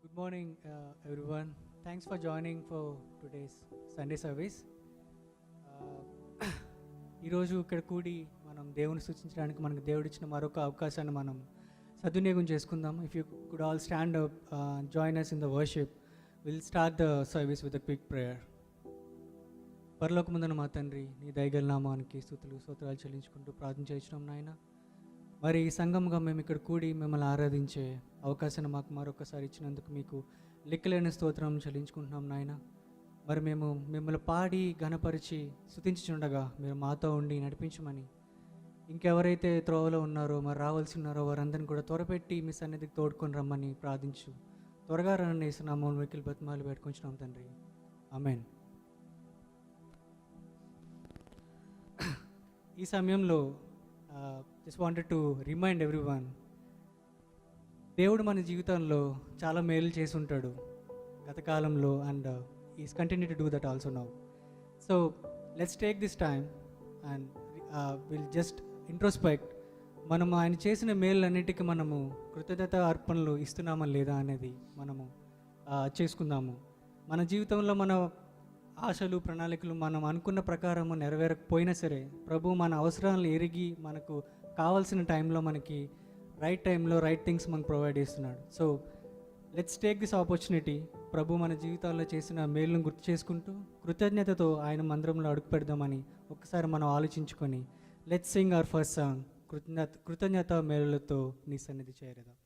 Good morning, everyone. Thanks for joining for today's Sunday service. ఈరోజు ఇక్కడ కూడి మనం దేవుని సూచించడానికి మనకు దేవుడిచ్చిన మరొక అవకాశాన్ని మనం సద్వినియోగం చేసుకుందాం. If you could all stand up, join us in the worship. We'll start the service with a quick prayer. పరలోకమందున మా తండ్రి, నీ దయగల నామానికి స్తుతులు స్తోత్రాలు చెల్లించుకుంటూ ప్రార్థన చేయించున్నాం నాయన. మరి ఈ సంఘంగా మేము ఇక్కడ కూడి మిమ్మల్ని ఆరాధించే అవకాశాన్ని మాకు మరొకసారి ఇచ్చినందుకు మీకు లెక్కలేని స్తోత్రం చెల్లించుకుంటున్నాం నాయన. మరి మేము మిమ్మల్ని పాడి ఘనపరిచి స్తుతించుచుండగా మీరు మాతో ఉండి నడిపించమని, ఇంకెవరైతే త్రోవలో ఉన్నారో మరి రావాల్సి ఉన్నారో వారందరిని కూడా త్వరపెట్టి మీ సన్నిధికి తోడుకొని రమ్మని ప్రార్థించు. త్వరగా రన్ వేస్తున్నాము వెకిల్ బతిమాలు పెట్టుకుంటున్నాం తండ్రి. ఆమేన్. ఈ సమయంలో just wanted to remind everyone, దేవుడు మన జీవితంలో చాలా మేలు చేసి ఉంటాడు గత కాలంలో, and is continue to do that also now. So let's take this time and will just introspect. మనం ఆయన చేసిన మేలులన్నిటికీ మనము కృతజ్ఞత అర్పణలు ఇస్తున్నామా లేదా అనేది మనము చేసుకుందాము. మన జీవితంలో మన ఆశలు ప్రణాళికలు మనం అనుకున్న ప్రకారము నెరవేరకపోయినా సరే, ప్రభు మన అవసరాలను ఎరిగి మనకు కావాల్సిన టైంలో మనకి రైట్ టైంలో రైట్ థింగ్స్ మనకు ప్రొవైడ్ చేస్తున్నాడు. So let's take this opportunity. ప్రభు మన జీవితాల్లో చేసిన మేలును గుర్తు చేసుకుంటూ కృతజ్ఞతతో ఆయన మందిరంలో అడుగు పెడదామని ఒకసారి మనం ఆలోచించుకొని let's sing our first song, కృతజ్ఞత మేలులతో నీ సన్నిధి చేరేదాం.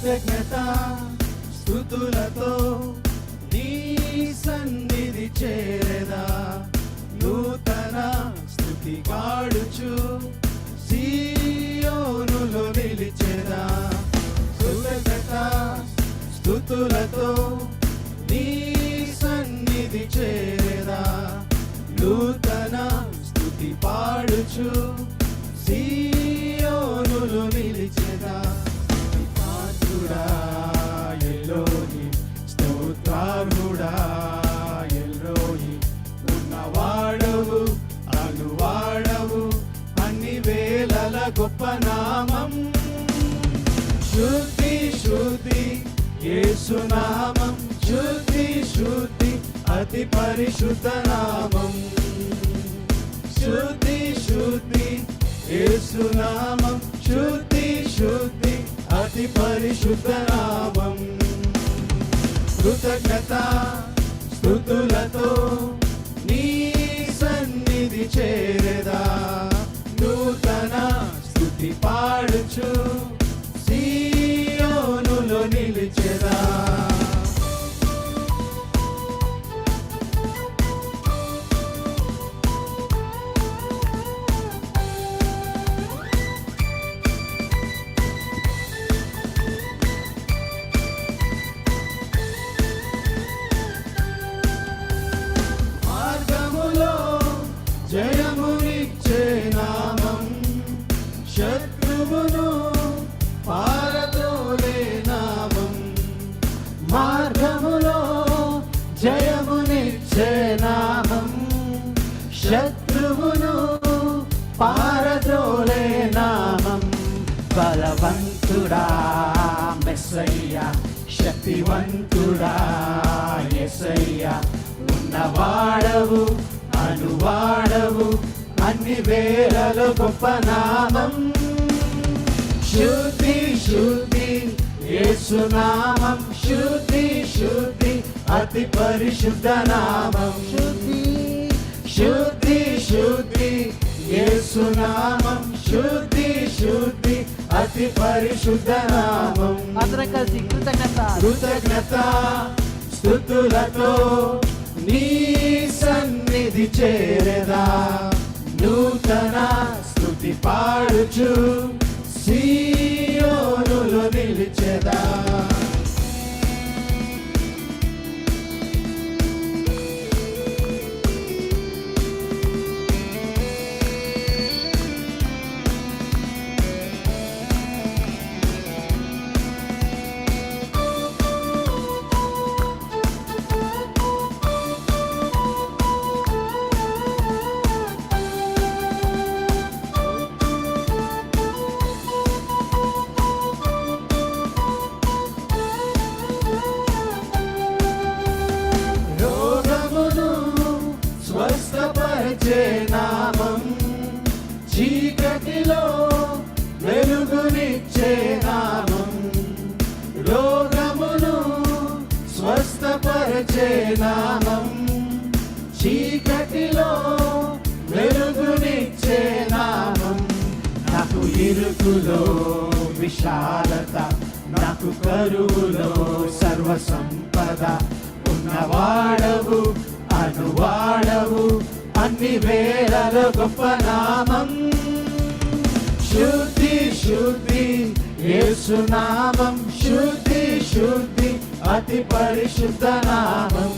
కృతజ్ఞత స్తుతులతో నీ సన్నిధి చేరేదా, నూతన స్తుతి పాడుచు సీయోనులో నిలిచేదా. కృతజ్ఞత స్తుతులతో నీ సన్నిధి చేరేదా, నూతన స్తుతి పాడుచు సీయోనులో నిలిచేదా. ఎల్లోహి స్తోత్రార్హుడా, ఎల్లోహి ఉన్నవాడవు అనువాడవు, అన్ని వేళల గొప్ప నామం. శుద్ధి శుద్ధి యేసు నామం, శుద్ధి శుద్ధి అతి పరిశుద్ధ నామం. శుద్ధి శుద్ధి యేసు నామం, శుద్ధి శుద్ధి అతి పరిశుద్ధ నామం. కృతజ్ఞత స్తుతులతో నీ సన్నిధి చేరేదా, నూతన స్తుతి పాడుచు సీయోనులో నిలిచెదా. జయమునిచ్చే నామం, శత్రువును పారదోలే నామం. మార్గములో జయమునిచ్చే నామం, శత్రువును పారదోలే నామం. బలవంతుడా మెస్సయ్యా, శక్తివంతుడా యేసయ్యా, ఉన్నవాడవు అనువాడవు, అన్ని వేళలో గొప్ప నామం. శుద్ధి శుద్ధి యేసు నామం, శుద్ధి శుద్ధి అతి పరిశుద్ధ నామం. శుద్ధి శుద్ధి శుద్ధి యేసు నామం, శుద్ధి శుద్ధి అతి పరిశుద్ధ నామం. అందరం కలిసి కృతజ్ఞత స్తుతులతో నీ సన్నిధి చేరేదా, నూతన స్తుతి పాడుచు సీయోనులో నిలిచెదా. బలపరచే నామం, చీకటిలో వెలుగునిచ్చే నామం. నాకు ఇరుకులో విశాలత, నాకు కరువులో సర్వ సంపద. ఉన్నవాడవు అనువాడవు అన్ని వేళల గొప్ప నామం. శుద్ధి శుద్ధి యేసు నామం, శుద్ధి శుద్ధి అతి పరిశుద్ధ నామం.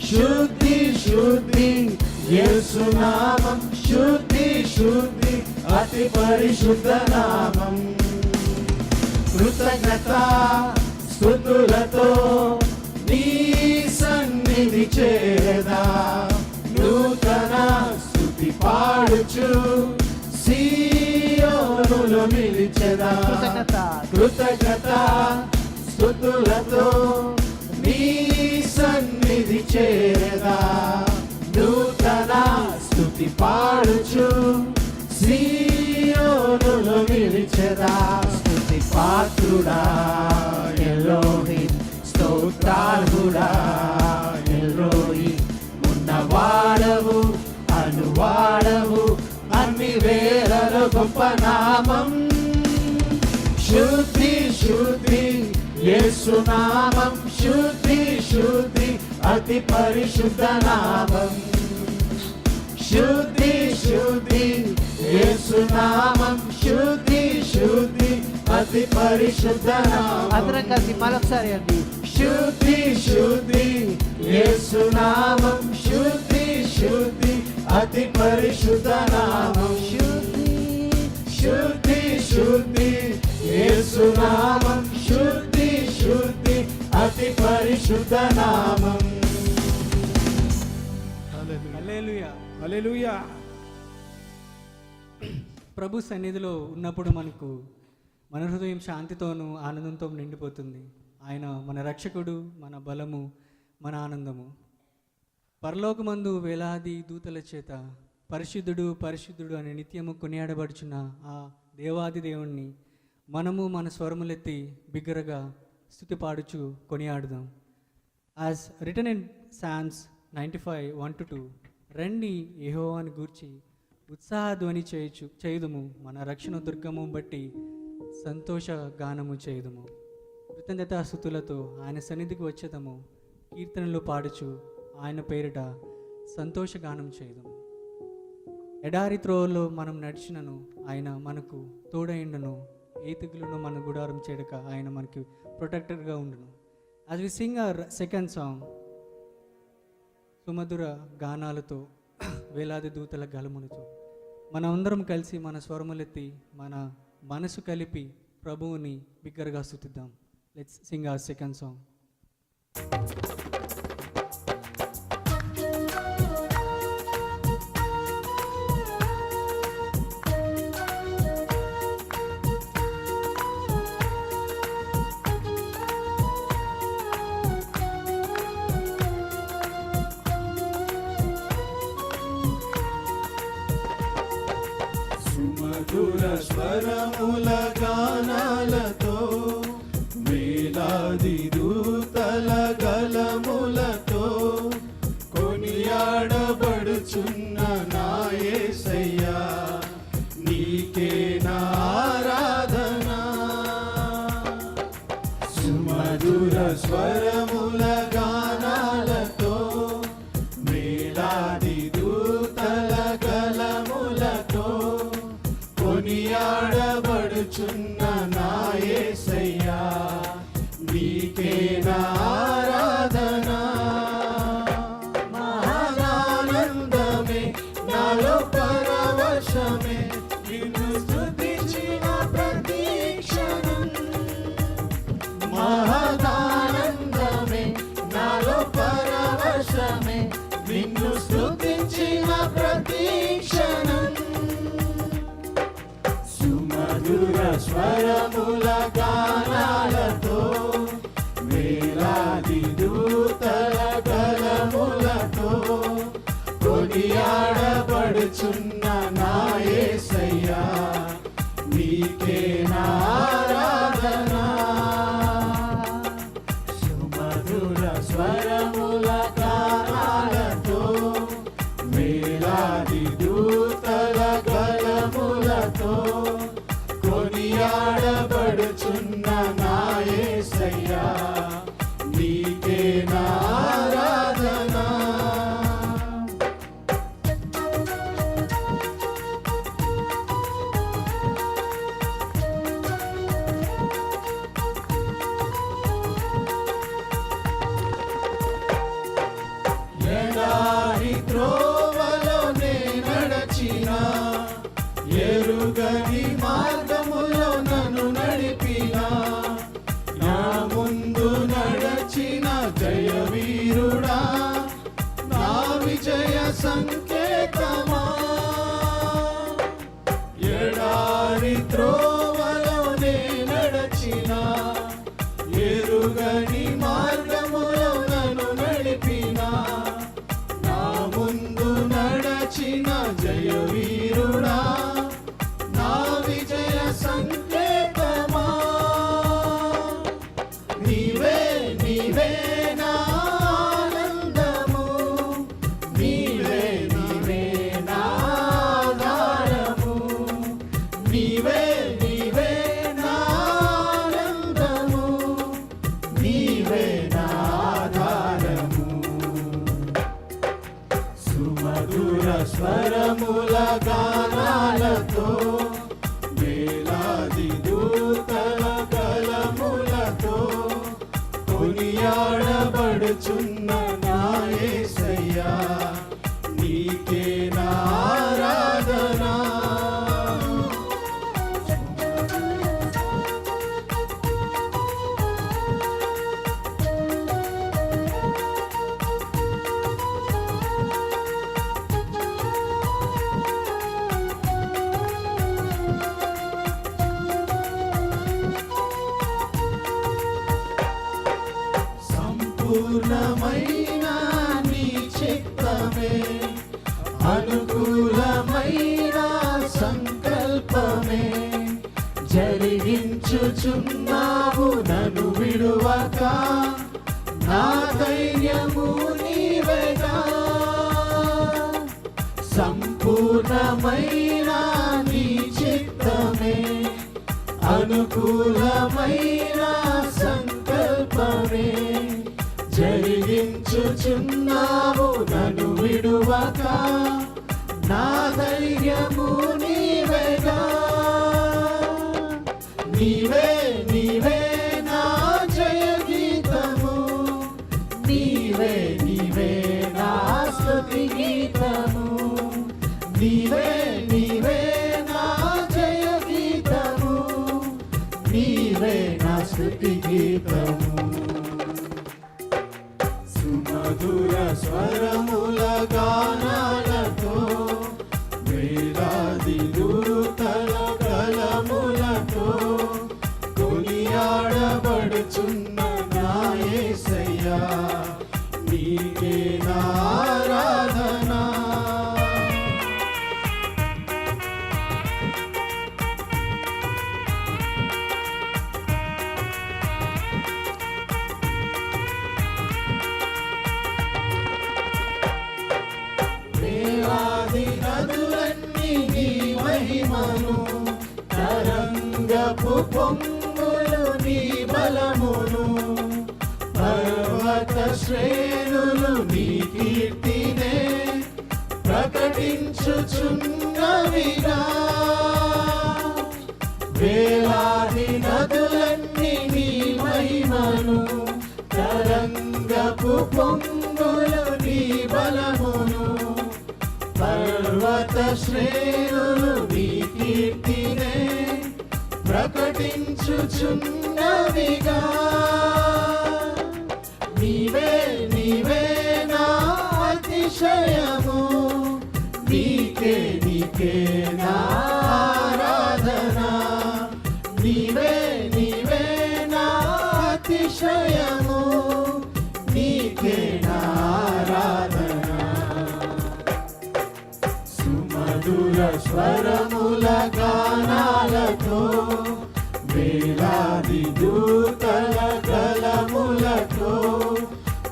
శుద్ధి శుద్ధి యేసు నామం, శుద్ధి శుద్ధి అతి పరిశుద్ధ నామం. కృతజ్ఞత స్తుతులతో నీ సన్నిధి చేరదా, నూతన స్తుతి పాడుచు సీయోనులో నిలిచెదా. కృతజ్ఞత స్తుతులతో నీ సన్నిధి చేరదా, నూతన స్తుతి పాడుచు సీయోనులో నిలిచెదా. స్తుతి పాత్రుడా ఎలోహిం, స్తోత్రార్హుడా ఎల్రోయి. ఉన్నవాడవు అనువాడవు అన్ని వేళల గొప్ప నామం. శుద్ధి శుద్ధి యేసు నామం, శుద్ధి శుద్ధి అతి పరిశుద్ధ నామం. శుద్ధి శుద్ధి యేసు నామం, శుద్ధి శుద్ధి అతి పరిశుద్ధ నామం. అందరం కలిసి మరొకసారి అండి. శుద్ధి శుద్ధి యేసు నామం, శుద్ధి శుద్ధి అతి పరిశుద్ధ నామం. శుద్ధి శుద్ధి శుద్ధి యేసు నామం, శుద్ధి శుద్ధి అతి పరిశుద్ధ నామం. హల్లెలూయా. హల్లెలూయా. ప్రభు సన్నిధిలో ఉన్నప్పుడు మనకు మన హృదయం శాంతితోనూ ఆనందంతో నిండిపోతుంది. ఆయన మన రక్షకుడు, మన బలము, మన ఆనందము. పరలోకమందు వేలాది దూతల చేత పరిశుద్ధుడు పరిశుద్ధుడు అని నిత్యము కొనియాడబడుచున్న ఆ దేవాది దేవుణ్ణి మనము మన స్వరములెత్తి బిగ్గరగా స్తుతి పాడుచు కొనియాడుదాం. యాజ్ రిటన్ ఇన్ Psalms 95:1-2, రండి యెహోవాను గూర్చి ఉత్సాహధ్వని చేయుదుము, మన రక్షణ దుర్గము బట్టి సంతోష గానము చేయుదుము. కృతజ్ఞతాస్తుతులతో ఆయన సన్నిధికి వచ్చేదము, కీర్తనలు పాడుచు ఆయన పేరిట సంతోషగానం చేయుదుము. ఎడారి త్రోవలో మనం నడిచినను ఆయన మనకు తోడైండును, ఏ తెగులును మన గుడారం చేయడక ఆయన మనకి ప్రొటెక్టర్గా ఉండును. As we sing our second song, సుమధుర గానాలతో వేలాది దూతల గలములతో మనమందరం కలిసి మన స్వరములెత్తి మన మనసు కలిపి ప్రభువుని బిగ్గరగా స్తుతిద్దాం. Let's sing our second song. సుమధుర స్వరముల గానాలతో వేలాది దూతల గలములతో కొనియాడబడుచున్న నా యేసయ్యా, నీకే నా ఆరాధన. సుమధుర స్వరముల గానాలతో వేలాది దూతల గలములతో కొనియాడబడుచున్న నా యేసయ్యా, నీకే నా ఆరాధన. మహానందమే నాలో పరవశమే, నిన్ను స్తుతించిన ప్రతి క్షణం. మహానందమే నా యేసయ్యా నీకే నా ఆరాధన. ఎడారి త్రోవలో నే నడచిన, ఎరుగని మార్గములో నన్ను నడిపిన, నా ముందు నడచిన జయవీరుడా, నా విజయ సంకేతమా. ఎడారి త్రోవలో నే నడచిన, ఎరుగని మార్గములో నన్ను నడిపిన, నా ముందు నడచిన జయవీరుడా, నా విజయ సంకేతమా. నీవే నీవే నా ఆనందము, నీవే నీవే నా ఆధారము, నీవే నీవే నా ఆనందము, నీవే నా ఆధారము. సుమధుర స్వరముల గానాలతో, వేలాది దూతల గళములతో, కొనియాడబడుచున్న నా యేసయ్యా నీకే నా ఆరాధన. సంపూర్ణమైన నీ చిత్తమే, అనుకూలమైన సంకల్పమే, జరిగించుచున్నావు నన్ను విడువక, నా ధైర్యము నీవేగా. సంపూర్ణమైన నీ చిత్తమే, అనుకూలమైన సంకల్పమే, జరిగించుచున్నావు నన్ను విడువక, నా ధైర్యము నీవేగా. నీవే నీవే నా జయ గీతము, నీవే నీవే నా స్తుతి గీతము, నీవే నీవే నా జయ గీతము, నీవే నా స్తుతి గీతము. సుమధుర స్వరముల గానాలతో, వేలాది దూతల గళములతో, కొనియాడబడుచున్న నా యేసయ్యా నీకే నా ఆరాధన. వేలాది నదులన్నీ నీ మహిమను, తరంగపు పొంగులు నీ బలమును, పర్వత శ్రేణులు నీ కీర్తినే ప్రకటించుచున్నవిగా. వేలాది నదులన్నీ నీ మహిమను, తరంగపు పొంగులు నీ బలమును, పర్వత శ్రేణులు నీ కీర్తినే ప్రకటించుచున్నవిగా. నీవే నీవే నా అతిశయము, నీకే నీకే నా ఆరాధన. నీవే నీవే నా అతిశయము, నీకే నా ఆరాధన. సుమధుర స్వరముల గానాలతో, వేలాది దూతల గళములతో,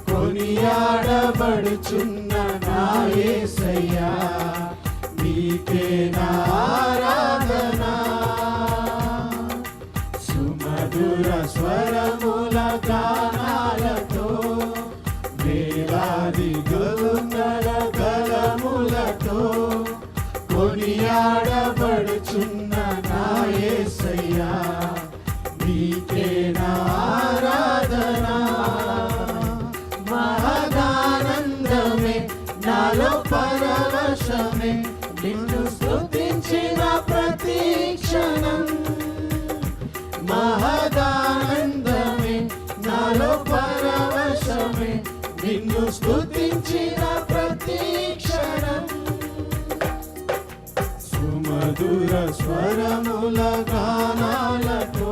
కొనియాడబడుచున్న నా యేసయ్యా నీకే నా ఆరాధన. సుమధుర స్వర గానాలతో వేలాది దూతల గళములతో కొనియాడబడుచున్న నా యేసయ్యా నీకే నా ఆరాధన. మహదానందమే నాలో పరవశమే నిన్ను స్తుతించిన ప్రతి క్షణం. మహదానందమే నాలో పరవశమే నిన్ను స్తుతించిన ప్రతి క్షణం. సుమధుర స్వరముల గానాలతో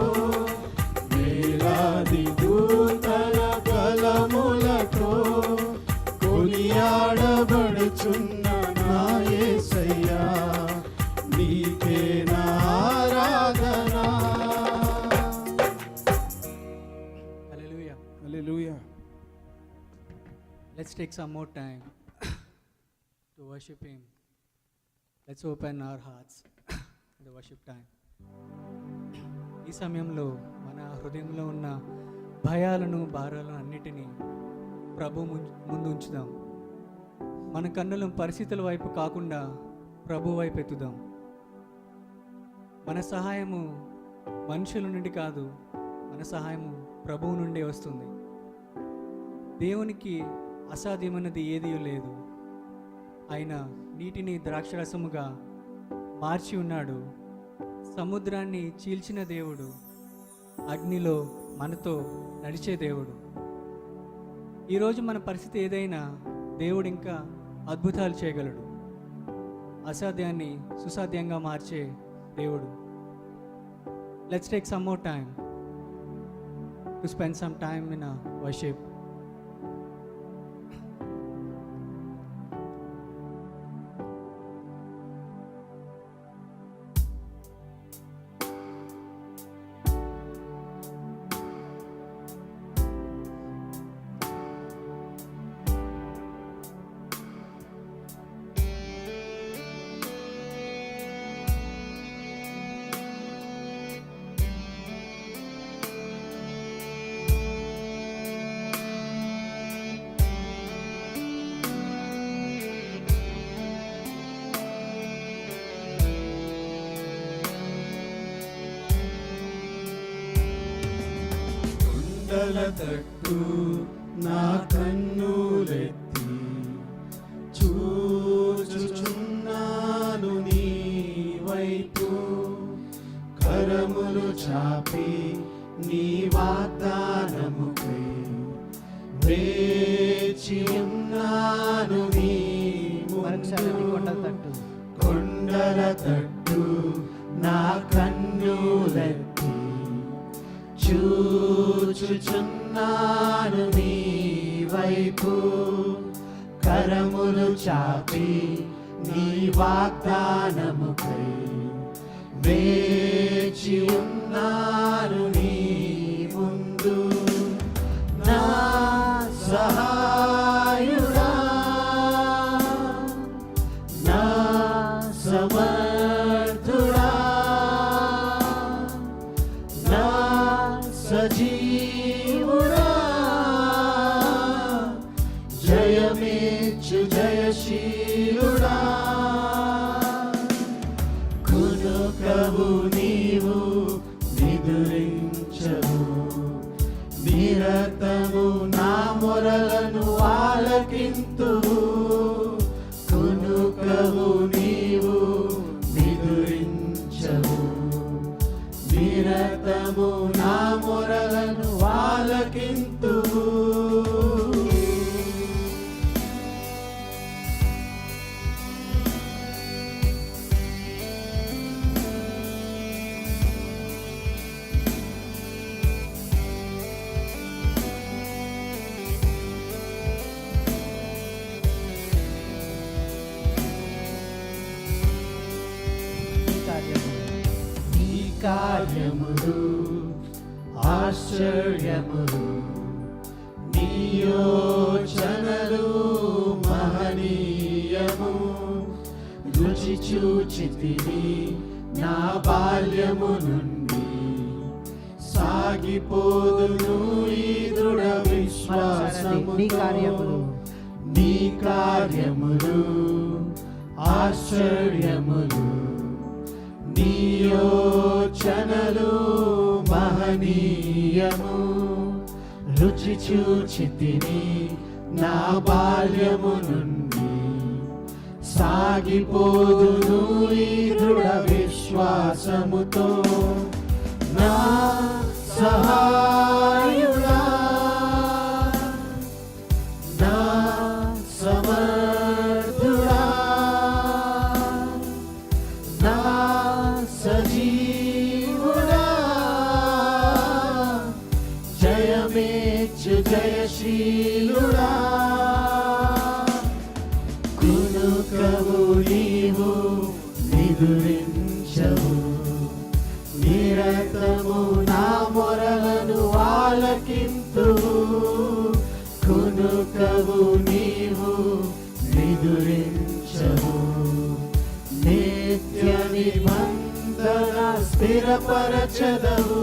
వేలాది దూతల గళములతో కొనియాడబడుచున్న నా యేసయ్యా నీకే నా ఆరాధన. Hallelujah. Hallelujah. Let's take some more time to worship Him. Let's open our hearts in the worship time. ఈ సమయంలో మన హృదయంలో ఉన్న భయాలను భారాలను అన్నిటినీ ప్రభు ముందు ఉంచుదాం. మన కన్నులు పరిస్థితుల వైపు కాకుండా ప్రభు వైపు ఎత్తుదాం. మన సహాయము మనుషుల నుండి కాదు, మన సహాయము ప్రభువు నుండే వస్తుంది. దేవునికి అసాధ్యమైనది ఏదీ లేదు. ఆయన నీటిని ద్రాక్షరసముగా మార్చి ఉన్నాడు. సముద్రాన్ని చీల్చిన దేవుడు, అగ్నిలో మనతో నడిచే దేవుడు. ఈరోజు మన పరిస్థితి ఏదైనా దేవుడు ఇంకా అద్భుతాలు చేయగలడు. అసాధ్యాన్ని సుసాధ్యంగా మార్చే దేవుడు. Let's take some more time to spend some time in worship. కొండల తట్టు నా కన్నులెత్తి చూచుచున్నాను నీ వైపు. కరములు చాపి నీ వాగ్దానముకై వేచి ఉన్నాను నీ మరొకసారి ముందు. కొండల తట్టు కొండల తట్టు నా కన్నులెత్తి చూచుచున్నాను నీ వైపు. కరములు చాపి నీ వాగ్దానముకై వేచి ఉన్నాను నీ ముందు. నా సహాయుడా, నా సమర్థుడా, నా సజీవుడా, జయమేచ్చు జయశీలుడా. కునుకవు నీవు నిదురించవు, నిరతము నా మొరలను ఆలకింతువు. కునుకవు నీవు నిదురించవు, నిరతము నా మొరలను ఆలకింతువు. ఈ కార్యములు ఆశ్చర్యములు, నీ యోచనలు మహనీయము. రుచి చూచితివి నా బాల్యము నుండి, సాగిపోదును ఈ నీ కార్యములు నీ కార్యములు ఆశ్చర్యములు, నీ యోచనలు మహనీయము. రుచి చూచితిని నా బాల్యము నుండి, సాగిపోదును ఈ దృఢ విశ్వాసముతో. నా సహాయుడా, నా సమర్థుడా, నా సజీవుడా, జయమేచ్చు జయశీలుడా. కునుకవు నీవు నిదురించవు, నిరతము నా మొరలను ఆలకింతువు. కునుకవు నీవు నిదురించవు, నిత్య నిబంధన స్థిరపరచదవు.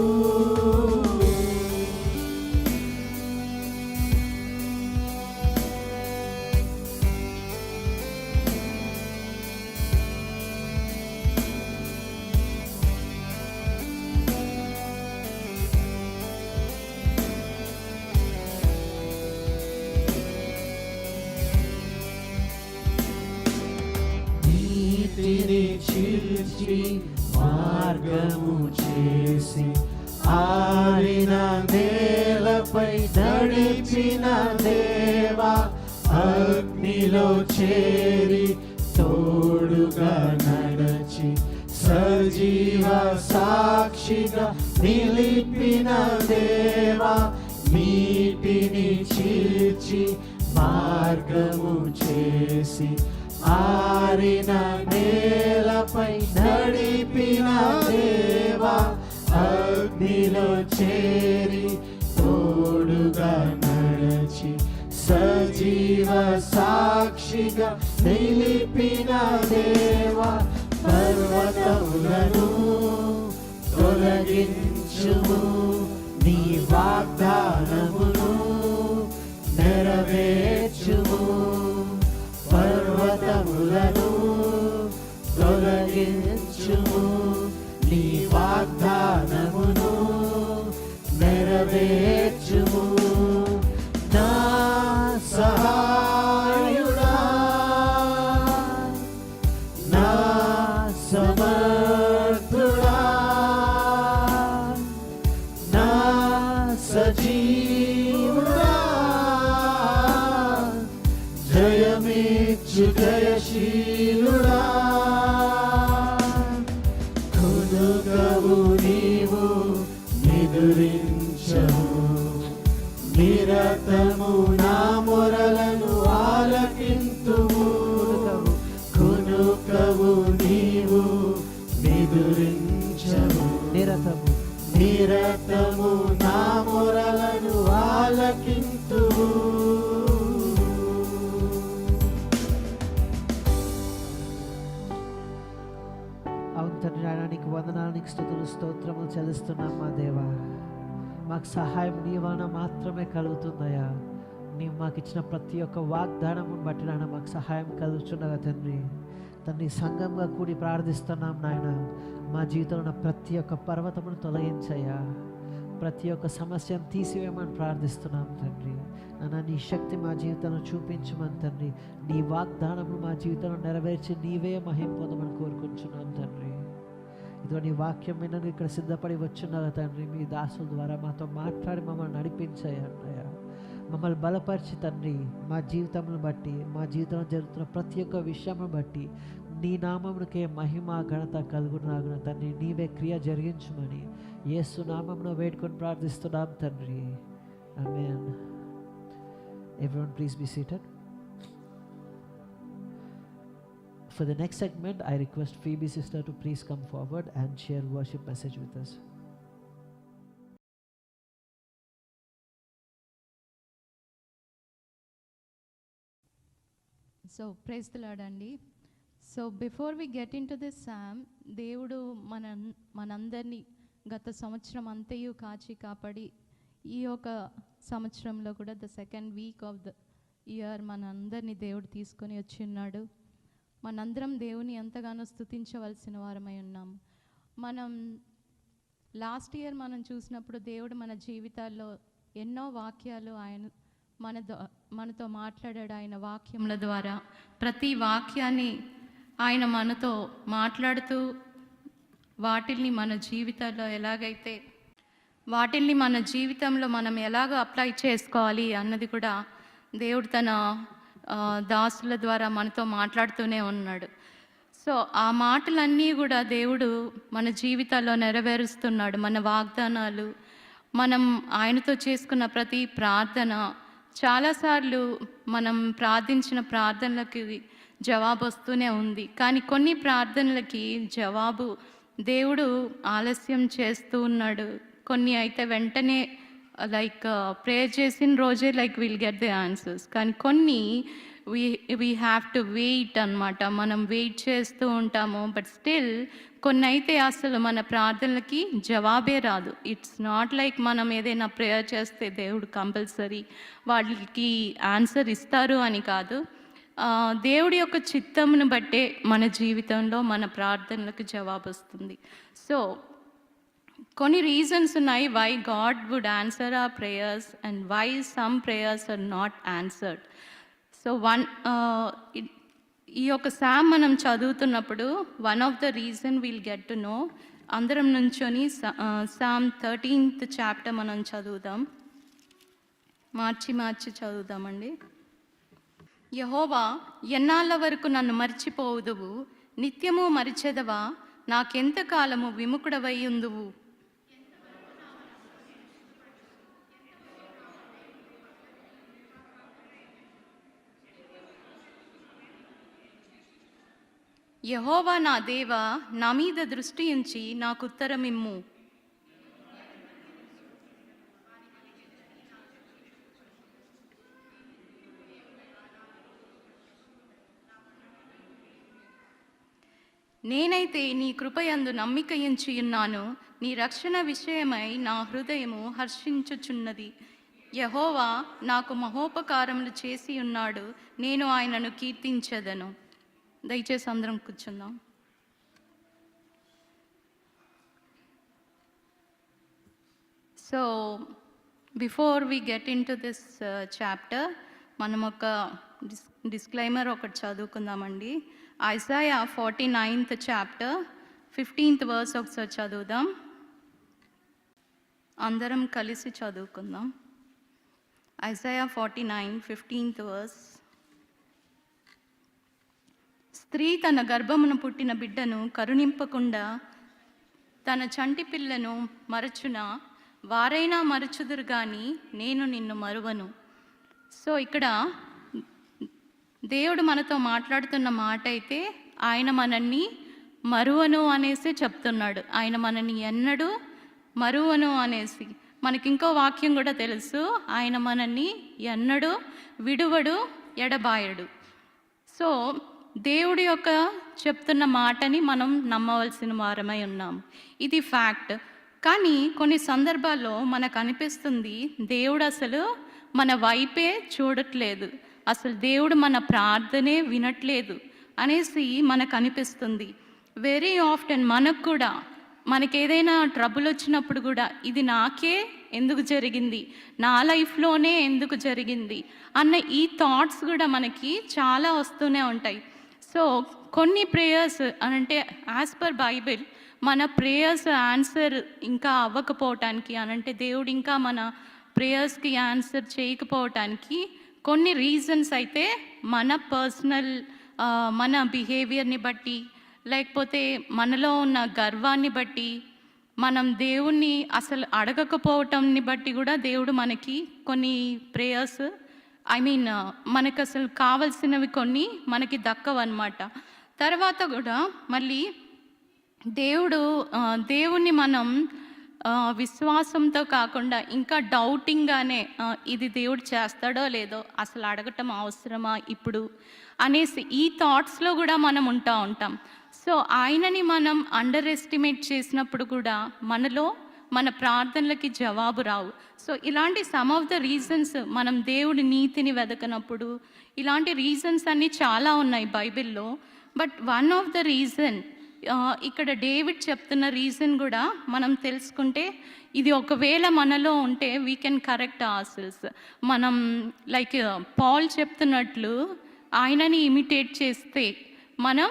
నీతిని చీల్చి మార్గము చేసి, ఆరిన నేలపై నడిచిన దేవా. అగ్నిలో చేరి తోడుగా నడచి, సజీవ సాక్షిగా నిలిపిన దేవా. నీటిని చీల్చి మార్గము చేసి, ఆరిన నేలపై నడిపిన దేవా. అగ్నిలో చేరి తోడుగా నడచి, సజీవ సాక్షిగా నిలిపిన దేవా. పర్వతములను తొలగించుము, నీ వాగ్దానమును నెరవేర్చుము. పర్వతములను తొలగించుము, నీ వాగ్దానమును నెరవేర్చుము. నా సహాయుడా, నా సమర్థుడా, నా సజీవుడా, జయమేచ్చు జయశీలుడా. కునుకవు నీవు నిదురించవు, నిరతము నా మొరలను ఆలకింతువు. కునుకవు నీవు నిదురించవు, నిరతము నా మొరలను ఆలకింతువు. అవును తండ్రి నాయన, నీకు వందనాలు, నీకు స్తుతులు స్తోత్రములు చెల్లిస్తున్నాం మా దేవా. మాకు సహాయం నీ వలన మాత్రమే కలుగుతుందయ్యా. నీవు మాకు ఇచ్చిన ప్రతి ఒక్క వాగ్దానమును బట్టి నాయన మాకు సహాయం కలుగుతుండగా తండ్రి. తండ్రి సంఘంగా కూడి ప్రార్థిస్తున్నాం నాయన. మా జీవితంలో ఉన్న ప్రతి ఒక్క పర్వతమును తొలగించయ్యా, ప్రతి ఒక్క సమస్యను తీసివేయమని ప్రార్థిస్తున్నాం తండ్రి. నాన్న నీ శక్తి మా జీవితంలో చూపించమని తండ్రి. నీ వాగ్దానములు మా జీవితంలో నెరవేర్చి నీవే మహిమ పొందమని కోరుకుంటున్నాం తండ్రి. ఇదిగో నీ వాక్యం వినను ఇక్కడ సిద్ధపడి వచ్చున్నాగా తండ్రి. మీ దాసుల ద్వారా మాతో మాట్లాడి మమ్మల్ని నడిపించాయన్నయ్యా. మమ్మల్ని బలపరిచి తండ్రి, మా జీవితంను బట్టి, మా జీవితంలో జరుగుతున్న ప్రతి ఒక్క విషయమును బట్టి నీ నామమునకే మహిమ ఘనత కలుగునాగున తండ్రి. నీవే క్రియ జరిగించుమని యేసు నామమున వేడుకొని ప్రార్థిస్తున్నాం తండ్రి. ఆమేన్. Everyone please be seated. For the next segment, I request Phoebe sister to please come forward and share worship message with us. So praise the Lord అండి. So before we get into this psalm, దేవుడు మనందరినీ గత సంవత్సరం అంతయు కాచి కాపాడి ఈ యొక్క సంవత్సరంలో కూడా the second week off the year మనందరినీ దేవుడు తీసుకొని వచ్చి ఉన్నాడు. మనందరం దేవుని ఎంతగానో స్తుతించవలసిన వారమై ఉన్నాము. మనం లాస్ట్ ఇయర్ మనం చూసినప్పుడు దేవుడు మన జీవితాల్లో ఎన్నో వాక్యాలు ఆయన మనతో మాట్లాడాడు. ఆయన వాక్యముల ద్వారా ప్రతి వాక్యాన్ని ఆయన మనతో మాట్లాడుతూ వాటిల్ని మన జీవితాల్లో ఎలాగైతే వాటిల్ని మన జీవితంలో మనం ఎలాగ అప్లై చేసుకోవాలి అన్నది కూడా దేవుడు తన దాసుల ద్వారా మనతో మాట్లాడుతూనే ఉన్నాడు. సో ఆ మాటలన్నీ కూడా దేవుడు మన జీవితాల్లో నెరవేరుస్తున్నాడు. మన వాగ్దానాలు, మనం ఆయనతో చేసుకున్న ప్రతి ప్రార్థన, చాలాసార్లు మనం ప్రార్థించిన ప్రార్థనలకి జవాబు వస్తూనే ఉంది. కానీ కొన్ని ప్రార్థనలకి జవాబు దేవుడు ఆలస్యం చేస్తూ ఉన్నాడు. కొన్ని అయితే వెంటనే లైక్ ప్రేయర్ చేసిన రోజే like will get the answers. కానీ కొన్ని వీ హ్యావ్ టు వెయిట్ అన్నమాట. మనం వెయిట్ చేస్తూ ఉంటాము. బట్ స్టిల్ కొన్ని అయితే అసలు మన ప్రార్థనలకి జవాబే రాదు. ఇట్స్ నాట్ లైక్ మనం ఏదైనా ప్రేయర్ చేస్తే దేవుడు కంపల్సరీ వాళ్ళకి ఆన్సర్ ఇస్తారు అని కాదు. దేవుడి యొక్క చిత్తమును బట్టే మన జీవితంలో మన ప్రార్థనలకు జవాబు వస్తుంది. సో కొన్ని రీజన్స్ ఉన్నాయి why God would answer our prayers and why some prayers are not answered. So ఈ యొక్క సామ్ మనం చదువుతున్నప్పుడు one of the reason will get to know. అందరం నుంచొని సామ్ 13th చాప్టర్ మనం చదువుదాం. మార్చి చదువుదామండి. యెహోవా, ఎన్నాళ్ళ వరకు నన్ను మర్చిపోవుదువు? నిత్యము మరిచెదవా? నాకెంతకాలము విముఖుడవై ఉందువు? యెహోవా నా దేవా, నా మీద దృష్టి ఉంచి నాకు ఉత్తరమిమ్ము. నేనైతే నీ కృపయందు నమ్మిక ఉంచి ఉన్నాను. నీ రక్షణ విషయమై నా హృదయము హర్షించుచున్నది. యెహోవా నాకు మహోపకారములు చేసి ఉన్నాడు. నేను ఆయనను కీర్తించెదను. దయచేసి అందరం కూర్చుందాం. So before we get into this chapter మనం ఒక డిస్క్లైమర్ ఒకటి చదువుకుందామండి. Isaiah 49th chapter 15th verse ఒకసారి చదువుదాం. అందరం కలిసి చదువుకుందాం. Isaiah 49 15th verse. స్త్రీ తన గర్భమును పుట్టిన బిడ్డను కరుణింపకుండా తన చంటి పిల్లను మరచున వారైనా మరచుదురు కానీ నేను నిన్ను మరువను. సో ఇక్కడ దేవుడు మనతో మాట్లాడుతున్న మాట అయితే ఆయన మనల్ని మరువను అనేసి చెప్తున్నాడు. ఆయన మనల్ని ఎన్నడూ మరువను అనేసి. మనకి ఇంకో వాక్యం కూడా తెలుసు, ఆయన మనల్ని ఎన్నడూ విడువడు, ఎడబాయడు. సో దేవుడి యొక్క చెప్తున్న మాటని మనం నమ్మవలసిన వారమై ఉన్నాం. ఇది ఫ్యాక్ట్. కానీ కొన్ని సందర్భాల్లో మనకు అనిపిస్తుంది దేవుడు అసలు మన వైపే చూడట్లేదు, అసలు దేవుడు మన ప్రార్థనే వినట్లేదు అనేసి మనకు అనిపిస్తుంది. వెరీ ఆఫ్టెన్ మనకు కూడా మనకేదైనా ట్రబుల్ వచ్చినప్పుడు కూడా ఇది నాకే ఎందుకు జరిగింది, నా లైఫ్లోనే ఎందుకు జరిగింది అన్న ఈ థాట్స్ కూడా మనకి చాలా వస్తూనే ఉంటాయి. సో కొన్ని ప్రేయర్స్ అనంటే యాజ్ పర్ బైబిల్ మన ప్రేయర్స్ ఆన్సర్ ఇంకా అవ్వకపోవటానికి అనంటే దేవుడు ఇంకా మన ప్రేయర్స్కి ఆన్సర్ చేయకపోవటానికి కొన్ని రీజన్స్ అయితే మన పర్సనల్ మన బిహేవియర్ని బట్టి లేకపోతే మనలో ఉన్న గర్వాన్ని బట్టి మనం దేవుణ్ణి అసలు అడగకపోవటంని బట్టి కూడా దేవుడు మనకి కొన్ని ప్రేయర్స్ మనకు అసలు కావలసినవి కొన్ని మనకి దక్కవన్నమాట. తర్వాత కూడా మళ్ళీ దేవుణ్ణి మనం విశ్వాసంతో కాకుండా ఇంకా డౌటింగ్గానే ఇది దేవుడు చేస్తాడో లేదో, అసలు అడగటం అవసరమా ఇప్పుడు అనేసి ఈ థాట్స్లో కూడా మనం ఉంటాం. సో ఆయనని మనం అండర్ ఎస్టిమేట్ చేసినప్పుడు కూడా మనలో మన ప్రార్థనలకి జవాబు రావు. సో ఇలాంటి సమ్ ఆఫ్ ద రీజన్స్, మనం దేవుడి నీతిని వెతకనప్పుడు ఇలాంటి రీజన్స్ అన్నీ చాలా ఉన్నాయి బైబిల్లో. But one of the reason, ఇక్కడ డేవిడ్ చెప్తున్న రీజన్ కూడా మనం తెలుసుకుంటే, ఇది ఒకవేళ మనలో ఉంటే వీ కెన్ కరెక్ట్ ఆర్సెల్స్. మనం లైక్ పాల్ చెప్తున్నట్లు ఆయనని ఇమిటేట్ చేస్తే మనం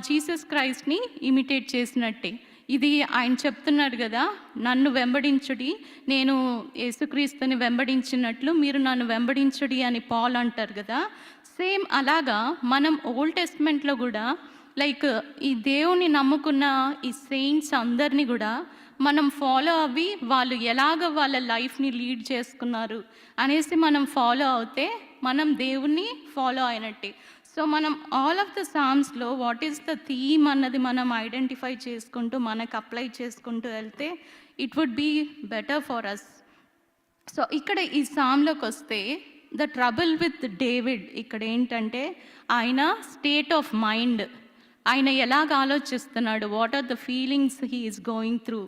జీసస్ క్రైస్ట్ని ఇమిటేట్ చేసినట్టే. ఇది ఆయన చెప్తున్నారు కదా, నన్ను వెంబడించుడి, నేను యేసుక్రీస్తుని వెంబడించినట్లు మీరు నన్ను వెంబడించుడి అని పాల్ అంటారు కదా. సేమ్ అలాగా మనం ఓల్డ్ టెస్ట్మెంట్లో కూడా లైక్ ఈ దేవుని నమ్ముకున్న ఈ సెయింట్స్ అందరినీ కూడా మనం ఫాలో అవి, వాళ్ళు ఎలాగ వాళ్ళ లైఫ్ని లీడ్ చేసుకున్నారు అనేసి మనం ఫాలో అవుతే మనం దేవుణ్ణి ఫాలో అయినట్టే. సో మనం ఆల్ ఆఫ్ ద సామ్స్లో వాట్ ఈస్ ద థీమ్ అన్నది మనం ఐడెంటిఫై చేసుకుంటూ మనకు అప్లై చేసుకుంటూ వెళ్తే it would be better for us. So ఇక్కడ ఈ సామ్లోకి వస్తే ద ట్రబుల్ విత్ డేవిడ్ ఇక్కడ ఏంటంటే ఆయన స్టేట్ ఆఫ్ మైండ్, ఆయన ఎలాగ ఆలోచిస్తున్నాడు, what are the feelings he is going through.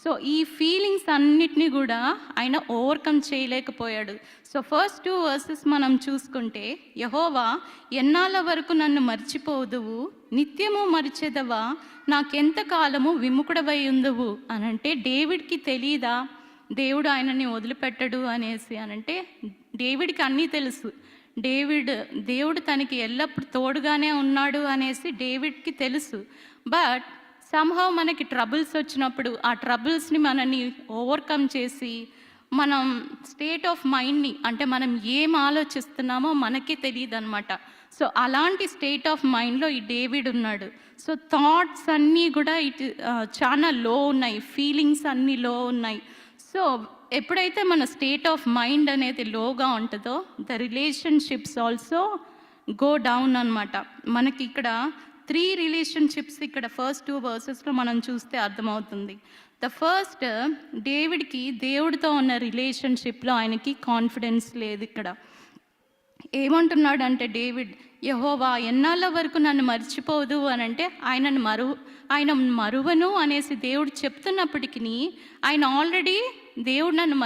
So ఈ ఫీలింగ్స్ అన్నిటినీ కూడా ఆయన ఓవర్కమ్ చేయలేకపోయాడు. సో ఫస్ట్ 2 వర్సెస్ మనం చూసుకుంటే, యెహోవా ఎన్నాళ్ళ వరకు నన్ను మర్చిపోదువు, నిత్యము మరిచెదవా, నాకెంత కాలము విముకుడవై ఉందువు అనంటే డేవిడ్కి తెలీదా దేవుడు ఆయనని వదిలిపెట్టడు అనేసి అనంటే? డేవిడ్కి అన్నీ తెలుసు. దేవుడు తనకి ఎల్లప్పుడు తోడుగానే ఉన్నాడు అనేసి డేవిడ్కి తెలుసు. బట్ సమ్హౌ మనకి ట్రబుల్స్ వచ్చినప్పుడు ఆ ట్రబుల్స్ని మనని ఓవర్కమ్ చేసి మనం స్టేట్ ఆఫ్ మైండ్ని, అంటే మనం ఏం ఆలోచిస్తున్నామో మనకే తెలియదు అనమాట. సో అలాంటి స్టేట్ ఆఫ్ మైండ్లో ఈ డేవిడ్ ఉన్నాడు. సో థాట్స్ అన్నీ కూడా చాలా లో ఉన్నాయి, ఫీలింగ్స్ అన్నీ లో ఉన్నాయి. సో ఎప్పుడైతే మన స్టేట్ ఆఫ్ మైండ్ అనేది లోగా ఉంటుందో the relationships also go down అనమాట. మనకి ఇక్కడ 3 రిలేషన్షిప్స్ ఇక్కడ ఫస్ట్ 2 వర్సెస్లో మనం చూస్తే అర్థమవుతుంది. ద ఫస్ట్, డేవిడ్కి దేవుడితో ఉన్న రిలేషన్షిప్లో ఆయనకి కాన్ఫిడెన్స్ లేదు. ఇక్కడ ఏమంటున్నాడు అంటే డేవిడ్, యెహోవా ఎన్నాళ్ళ వరకు నన్ను మర్చిపోదు అని అంటే ఆయన మరువను అనేసి దేవుడు చెప్తున్నప్పటికీ ఆయన ఆల్రెడీ దేవుడు నన్ను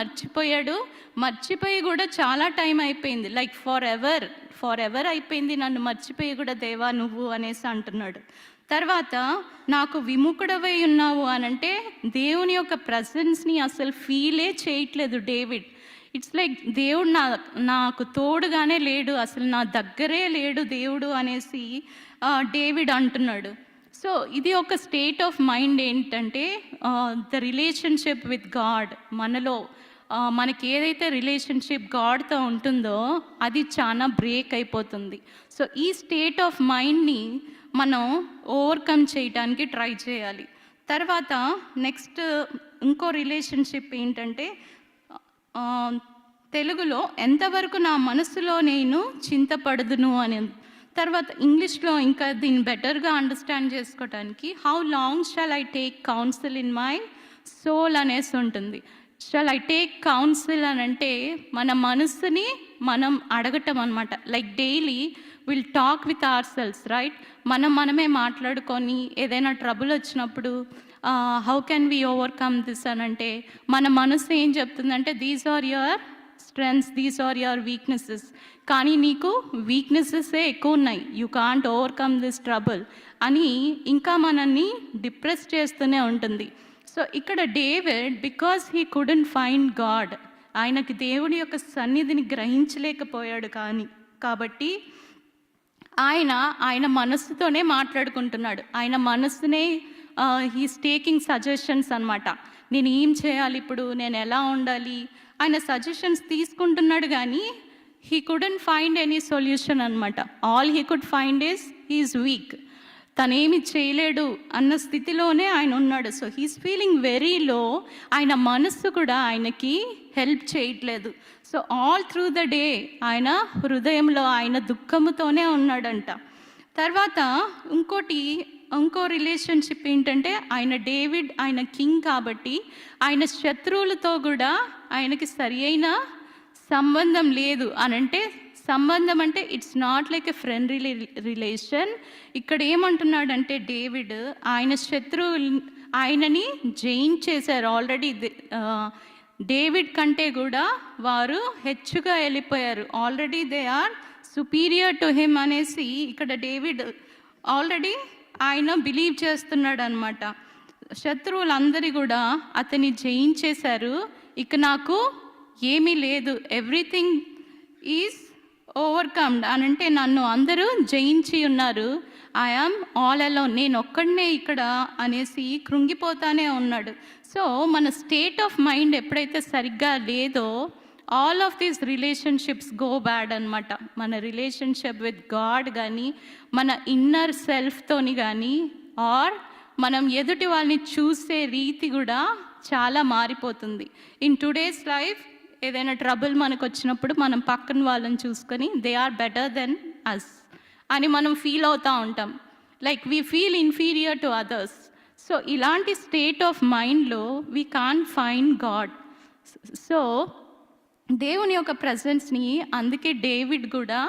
మర్చిపోయి కూడా చాలా టైం అయిపోయింది, లైక్ ఫర్ ఎవర్ అయిపోయింది, నన్ను మర్చిపోయి కూడా దేవా నువ్వు అనేసి అంటున్నాడు. తర్వాత నాకు విముఖుడవై ఉన్నావు అనంటే దేవుని యొక్క ప్రజెన్స్ని అసలు ఫీలే చేయట్లేదు డేవిడ్. ఇట్స్ లైక్ దేవుడు నాకు తోడుగానే లేడు, అసలు నా దగ్గరే లేడు దేవుడు అనేసి డేవిడ్ అంటున్నాడు. సో ఇది ఒక స్టేట్ ఆఫ్ మైండ్ ఏంటంటే ద రిలేషన్షిప్ విత్ గాడ్, మనకి ఏదైతే రిలేషన్షిప్ గాడ్తో ఉంటుందో అది చాలా బ్రేక్ అయిపోతుంది. సో ఈ స్టేట్ ఆఫ్ మైండ్ని మనం ఓవర్కమ్ చేయడానికి ట్రై చేయాలి. తర్వాత నెక్స్ట్ ఇంకో రిలేషన్షిప్ ఏంటంటే తెలుగులో ఎంతవరకు నా మనసులో నేను చింతపడదును అని. తర్వాత ఇంగ్లీష్లో ఇంకా దీన్ని బెటర్గా అండర్స్టాండ్ చేసుకోవడానికి how long shall I take counsel in my soul అనేసి ఉంటుంది. షాల్ ఐ టేక్ కౌన్సిల్ అని అంటే మన మనసుని మనం అడగటం అనమాట. Like daily will talk with ourselves, right? మనమే మాట్లాడుకొని ఏదైనా ట్రబుల్ వచ్చినప్పుడు how can we overcome this అని అంటే మన మనసు ఏం చెప్తుందంటే these are your strengths, these are your weaknesses, కానీ నీకు వీక్నెసెసే ఎక్కువ ఉన్నాయి, you can't overcome this trouble అని ఇంకా మనల్ని డిప్రెస్ చేస్తూనే ఉంటుంది. సో ఇక్కడ David because he couldn't find God, ఆయనకి దేవుడి యొక్క సన్నిధిని గ్రహించలేకపోయాడు కాబట్టి ఆయన మనస్సుతోనే మాట్లాడుకుంటున్నాడు. ఆయన మనస్సునే హీస్ టేకింగ్ సజెషన్స్ అనమాట. నేను ఏం చేయాలి ఇప్పుడు, నేను ఎలా ఉండాలి, ఆయన సజెషన్స్ తీసుకుంటున్నాడు కానీ he couldn't find any solution అనమాట. All he could find is he is weak, తనేమి చేయలేడు అన్న స్థితిలోనే ఆయన ఉన్నాడు. So he's feeling very low, ఆయన మనస్సు కూడా ఆయనకి హెల్ప్ చేయట్లేదు. So all through the day ఆయన హృదయంలో ఆయన దుఃఖముతోనే ఉన్నాడంట. తర్వాత ఇంకో రిలేషన్షిప్ ఏంటంటే డేవిడ్ ఆయన కింగ్ కాబట్టి ఆయన శత్రువులతో కూడా ఆయనకి సరి అయిన సంబంధం లేదు అనంటే, సంబంధం అంటే it's not like a friendly relation. ఇక్కడ ఏమంటున్నాడంటే డేవిడ్ ఆయనని జయించేశారు. ఆల్రెడీ డేవిడ్ కంటే కూడా వారు హెచ్చుగా వెళ్ళిపోయారు. Already they are superior to him అనేసి ఇక్కడ డేవిడ్ ఆల్రెడీ ఆయన బిలీవ్ చేస్తున్నాడు అనమాట. శత్రువులందరి కూడా అతన్ని జయించేశారు. ఇక నాకు ఏమీ లేదు, ఎవ్రీథింగ్ ఈజ్ ఓవర్కమ్డ్ అని అంటే నన్ను అందరూ జయించి ఉన్నారు. ఐఆమ్ ఆల్ అలోన్, నేను ఒక్కడనే ఇక్కడ అనేసి కృంగిపోతానే ఉన్నాడు. సో మన స్టేట్ ఆఫ్ మైండ్ ఎప్పుడైతే సరిగ్గా లేదో all of these relationships go bad అనమాట. మన రిలేషన్షిప్ విత్ గాడ్ కానీ, మన ఇన్నర్ సెల్ఫ్తోని కానీ, ఆర్ మనం ఎదుటి వాళ్ళని చూసే రీతి కూడా చాలా మారిపోతుంది. ఇన్ టుడేస్ లైఫ్ ఏదైనా ట్రబుల్ మనకు వచ్చినప్పుడు మనం పక్కన వాళ్ళని చూసుకొని they are better than us అని మనం ఫీల్ అవుతూ ఉంటాం. Like we feel inferior to others. So ఇలాంటి స్టేట్ ఆఫ్ మైండ్లో we can find God. So దేవుని యొక్క ప్రజెన్స్ని అందుకే డేవిడ్ కూడా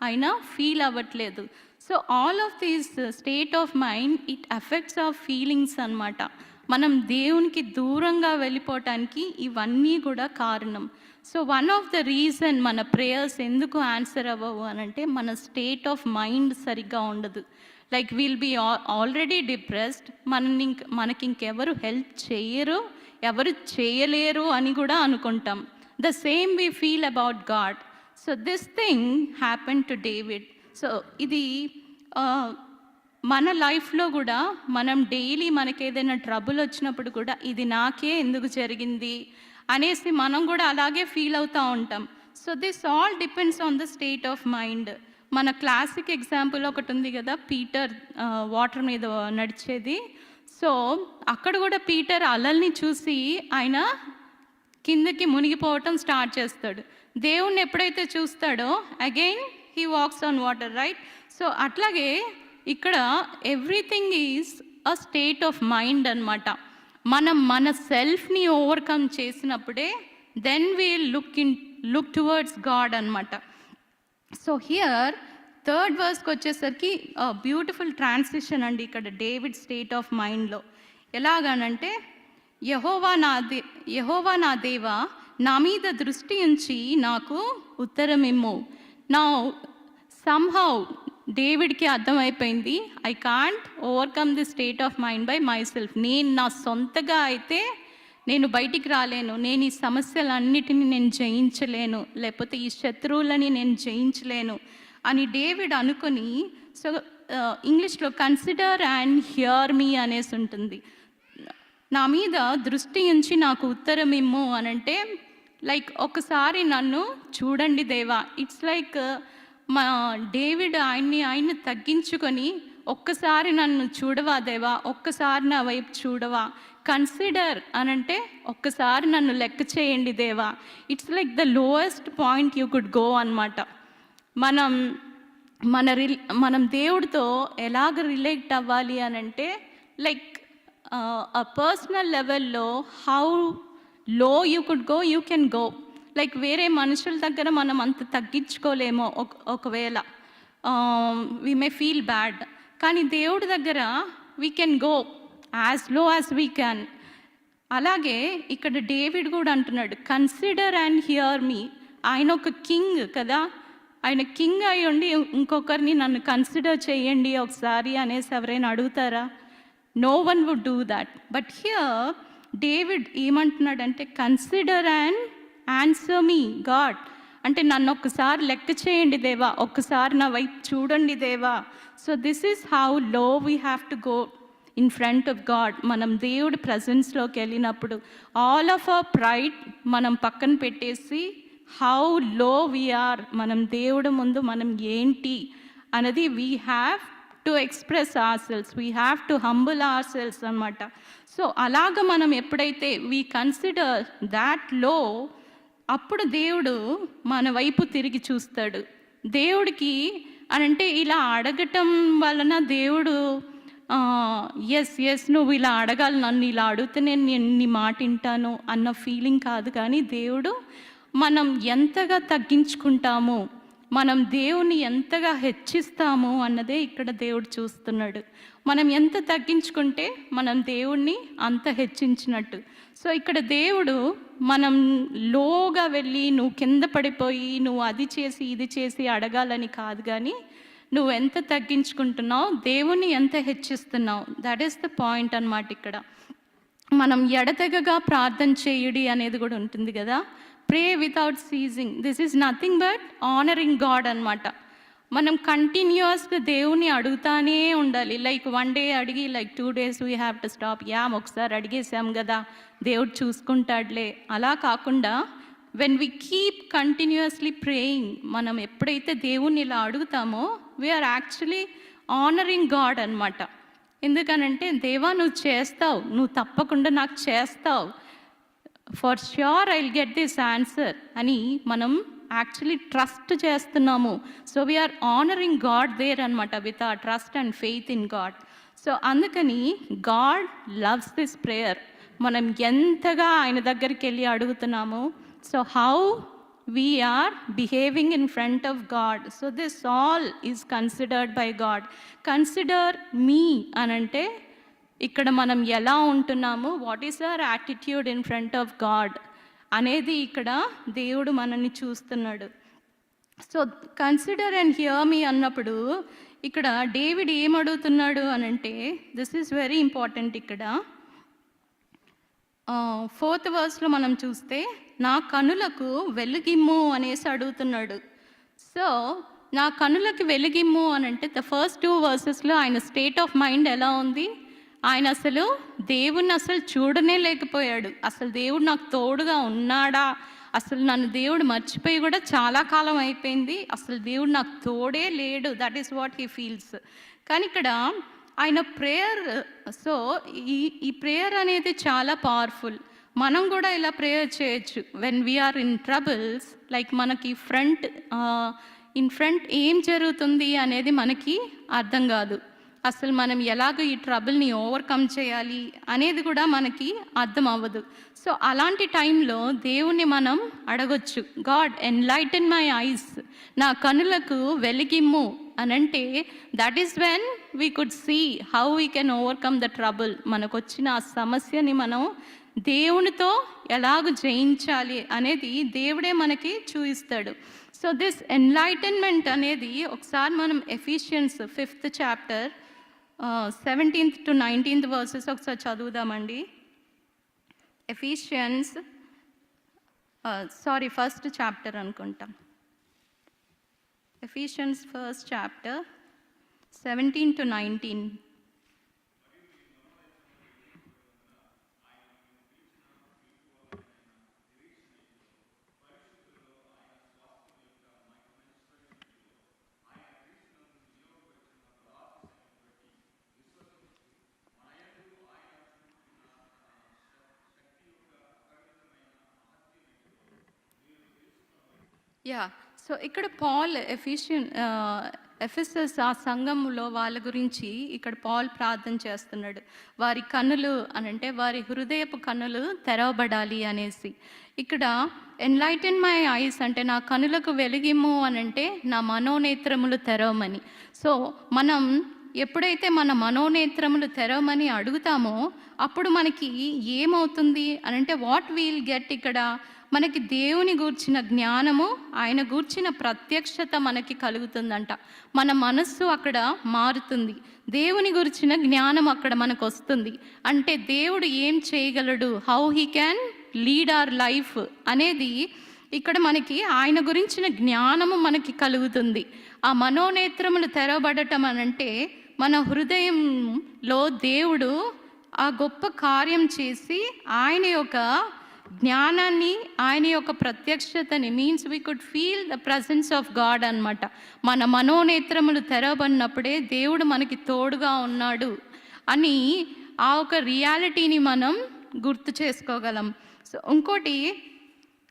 ఆయన ఫీల్ అవ్వట్లేదు. So all of these state of mind it affects our feelings అనమాట. మనం దేవునికి దూరంగా వెళ్ళిపోవటానికి ఇవన్నీ కూడా కారణం. So one of the reason మన ప్రేయర్స్ ఎందుకు ఆన్సర్ అవ్వవు అని అంటే మన స్టేట్ ఆఫ్ మైండ్ సరిగ్గా ఉండదు. Like will be already depressed, మనకి ఇంకెవరు హెల్ప్ చేయరు, ఎవరు చేయలేరు అని కూడా అనుకుంటాం. The same we feel about God. So this thing happened to David. So ఇది మన లైఫ్లో కూడా మనం డైలీ మనకి ఏదైనా ట్రబుల్ వచ్చినప్పుడు కూడా ఇది నాకే ఎందుకు జరిగింది అనేసి మనం కూడా అలాగే ఫీల్ అవుతూ ఉంటాం. So this all depends on the state of mind. మన క్లాసిక్ ఎగ్జాంపుల్ ఒకటి ఉంది కదా, పీటర్ వాటర్ మీద నడిచేది. సో అక్కడ కూడా పీటర్ అలల్ని చూసి ఆయన కిందకి మునిగిపోవటం స్టార్ట్ చేస్తాడు. దేవుణ్ణి ఎప్పుడైతే చూస్తాడో again he walks on water, right? So అట్లాగే ఇక్కడ everything is a state of mind అనమాట. మనం మన సెల్ఫ్ని ఓవర్కమ్ చేసినప్పుడే then we'll look towards God అనమాట. సో హియర్ థర్డ్ వర్స్కి వచ్చేసరికి బ్యూటిఫుల్ ట్రాన్సిషన్ అండి ఇక్కడ డేవిడ్ స్టేట్ ఆఫ్ మైండ్లో. ఎలాగనంటే యెహోవా నా దేవా నా మీద దృష్టి ఉంచి నాకు ఉత్తరమిమ్ము. నా సమ్హౌ డేవిడ్కి అర్థమైపోయింది, I can't overcome the state of mind by my self. నేను నా సొంతగా అయితే నేను బయటికి రాలేను, నేను ఈ సమస్యలన్నిటిని నేను జయించలేను, లేకపోతే ఈ శత్రువులని నేను జయించలేను అని డేవిడ్ అనుకుని, సో ఇంగ్లీష్లో కన్సిడర్ అండ్ హియర్ మీ అనేసి ఉంటుంది. నా మీద దృష్టి ఉంచి నాకు ఉత్తరం ఇమ్ము అనంటే లైక్ ఒకసారి నన్ను చూడండి దేవా. ఇట్స్ లైక్ మా డేవిడ్ ఆయన్ని తగ్గించుకొని ఒక్కసారి నన్ను చూడవా దేవా, ఒక్కసారి నా వైపు చూడవా, కన్సిడర్ అనంటే ఒక్కసారి నన్ను లెక్క చేయండి దేవా. It's like the lowest point you could go అనమాట. మనం దేవుడితో ఎలాగ రిలేట్ అవ్వాలి అనంటే like a personal level-లో how low you could go, you can go. Like వేరే మనుషుల దగ్గర మనం అంత తగ్గించుకోలేమో ఒకవేళ we may feel bad, కానీ దేవుడి దగ్గర we can go as low as we can. అలాగే ఇక్కడ డేవిడ్ కూడా అంటున్నాడు కన్సిడర్ అండ్ హియర్ మీ. ఆయన ఒక కింగ్ కదా, ఆయన కింగ్ అయి ఉండి ఇంకొకరిని నన్ను కన్సిడర్ చేయండి ఒకసారి అనేసి ఎవరైనా అడుగుతారా? No one would do that. But here David ఏమంటున్నాడంటే consider and answer me God, అంటే నన్ను ఒక్కసారి లెక్క చేయండి దేవా, ఒక్కసారి నా వైపు చూడండి దేవా. సో దిస్ ఈజ్ హౌ లో we have to go in front of God. మనం దేవుడి ప్రజెన్స్లోకి వెళ్ళినప్పుడు ఆల్ ఆఫ్ అవర్ ప్రైడ్ మనం పక్కన పెట్టేసి హౌ లో వీఆర్, మనం దేవుడి ముందు మనం ఏంటి అన్నది we have to express ourselves, we have to humble ourselves అనమాట. సో అలాగ మనం ఎప్పుడైతే వీ కన్సిడర్ దాట్ లో, అప్పుడు దేవుడు మన వైపు తిరిగి చూస్తాడు. దేవుడికి అనంటే ఇలా అడగటం వలన దేవుడు ఎస్ నువ్వు ఇలా అడగాలి, నన్ను ఇలా అడిగితే నేను నీ మాట వింటాను అన్న ఫీలింగ్ కాదు. కానీ దేవుడు మనం ఎంతగా తగ్గించుకుంటామో, మనం దేవుని ఎంతగా హెచ్చిస్తాము అన్నదే ఇక్కడ దేవుడు చూస్తున్నాడు. మనం ఎంత తగ్గించుకుంటే మనం దేవుణ్ణి అంత హెచ్చించినట్టు. సో ఇక్కడ దేవుడు మనం లోగా వెళ్ళి నువ్వు కింద పడిపోయి నువ్వు అది చేసి ఇది చేసి అడగాలని కాదు, కానీ నువ్వు ఎంత తగ్గించుకుంటున్నావు, దేవుణ్ణి ఎంత హెచ్చిస్తున్నావు, దట్ ఈస్ ద పాయింట్ అన్నమాట. ఇక్కడ మనం ఎడతెగగా ప్రార్థన చేయుడి అనేది కూడా ఉంటుంది కదా, ప్రే without seizing. This is nothing but honouring God అన్నమాట. మనం కంటిన్యూస్గా దేవుని అడుగుతానే ఉండాలి. లైక్ 1 day అడిగి like 2 days we have to stop. ఒకసారి అడిగేసాం కదా దేవుడు చూసుకుంటాడులే, అలా కాకుండా when we keep continuously praying, మనం ఎప్పుడైతే దేవుణ్ణి ఇలా అడుగుతామో వీఆర్ యాక్చువల్లీ ఆనరింగ్ గాడ్ అన్నమాట. ఎందుకనంటే దేవా నువ్వు చేస్తావు, నువ్వు తప్పకుండా నాకు చేస్తావు, for sure I will get this answer అని మనం యాక్చువల్లీ ట్రస్ట్ చేస్తున్నాము. So we are honoring God there అనమాట విత్ ఆ trust and faith in God. So అందుకని గాడ్ లవ్స్ దిస్ ప్రేయర్. మనం ఎంతగా ఆయన దగ్గరికి వెళ్ళి అడుగుతున్నాము. So how we are behaving in front of God. So this all is considered by God. Consider me అనంటే ఇక్కడ మనం ఎలా ఉంటున్నాము, what is our attitude in front of God అనేది ఇక్కడ దేవుడు మనల్ని చూస్తున్నాడు. సో కన్సిడర్ అండ్ హియర్ మీ అన్నప్పుడు ఇక్కడ డేవిడ్ ఏమడుగుతున్నాడు అనంటే, దిస్ ఈజ్ వెరీ ఇంపార్టెంట్. ఇక్కడ 4th verse మనం చూస్తే నా కనులకు వెలుగిమ్ము అనేసి అడుగుతున్నాడు. సో నా కనులకి వెలుగిమ్ము అనంటే ద ఫస్ట్ 2 verses ఆయన స్టేట్ ఆఫ్ మైండ్ ఎలా ఉంది, ఆయన అసలు దేవుణ్ణి అసలు చూడనే లేకపోయాడు. అసలు దేవుడు నాకు తోడుగా ఉన్నాడా, అసలు నన్ను దేవుడు మర్చిపోయి కూడా చాలా కాలం అయిపోయింది, అసలు దేవుడు నాకు తోడే లేడు, that is what he feels. కానీ ఇక్కడ ఆయన ప్రేయర్, సో ఈ ప్రేయర్ అనేది చాలా పవర్ఫుల్. మనం కూడా ఇలా ప్రేయర్ చేయొచ్చు when we are in troubles. Like మనకి ఇన్ ఫ్రంట్ ఏం జరుగుతుంది అనేది మనకి అర్థం కాదు, అసలు మనం ఎలాగ ఈ ట్రబుల్ని ఓవర్కమ్ చేయాలి అనేది కూడా మనకి అర్థం అవ్వదు. సో అలాంటి టైంలో దేవుణ్ణి మనం అడగొచ్చు, గాడ్ ఎన్లైటన్ మై ఐస్, నా కనులకు వెలిగిమ్ము అనంటే that is when we could see how we can overcome the trouble. మనకు వచ్చిన ఆ సమస్యని మనం దేవునితో ఎలాగ జయించాలి అనేది దేవుడే మనకి చూపిస్తాడు. సో దిస్ ఎన్లైటన్మెంట్ అనేది ఒకసారి మనం Ephesians 5th chapter 17th to 19th verses ఒకసారి చదువుదామండి. ఎఫిషియన్స్ 1st chapter అనుకుంటా. Ephesians 1st chapter 17 to 19. So ఇక్కడ పాల్ ఎఫెసస్ ఆ సంఘంలో వాళ్ళ గురించి ఇక్కడ పాల్ ప్రార్థన చేస్తున్నాడు. వారి కన్నులు అనంటే వారి హృదయపు కన్నులు తెరవబడాలి అనేసి. ఇక్కడ ఎన్లైటన్ మై ఐస్ అంటే నా కనులకు వెలిగిమ్ము అనంటే నా మనోనేత్రములు తెరవమని. సో మనం ఎప్పుడైతే మన మనోనేత్రములు తెరవమని అడుగుతామో అప్పుడు మనకి ఏమవుతుంది అనంటే వాట్ వీల్ గెట్, ఇక్కడ మనకి దేవుని గూర్చిన జ్ఞానము, ఆయన గూర్చిన ప్రత్యక్షత మనకి కలుగుతుందంట. మన మనస్సు అక్కడ మారుతుంది, దేవుని గురించిన జ్ఞానం అక్కడ మనకు వస్తుంది. అంటే దేవుడు ఏం చేయగలడు, how he can lead our life అనేది ఇక్కడ మనకి ఆయన గురించిన జ్ఞానము మనకి కలుగుతుంది. ఆ మనోనేత్రములు తెరవబడటం అనంటే మన హృదయంలో దేవుడు ఆ గొప్ప కార్యం చేసి ఆయన యొక్క జ్ఞానాన్ని, ఆయన యొక్క ప్రత్యక్షతని, means we could feel the presence of God అనమాట. మన మనోనేత్రములు తెరవబడినప్పుడే దేవుడు మనకి తోడుగా ఉన్నాడు అని ఆ ఒక రియాలిటీని మనం గుర్తు చేసుకోగలం. సో ఇంకోటి,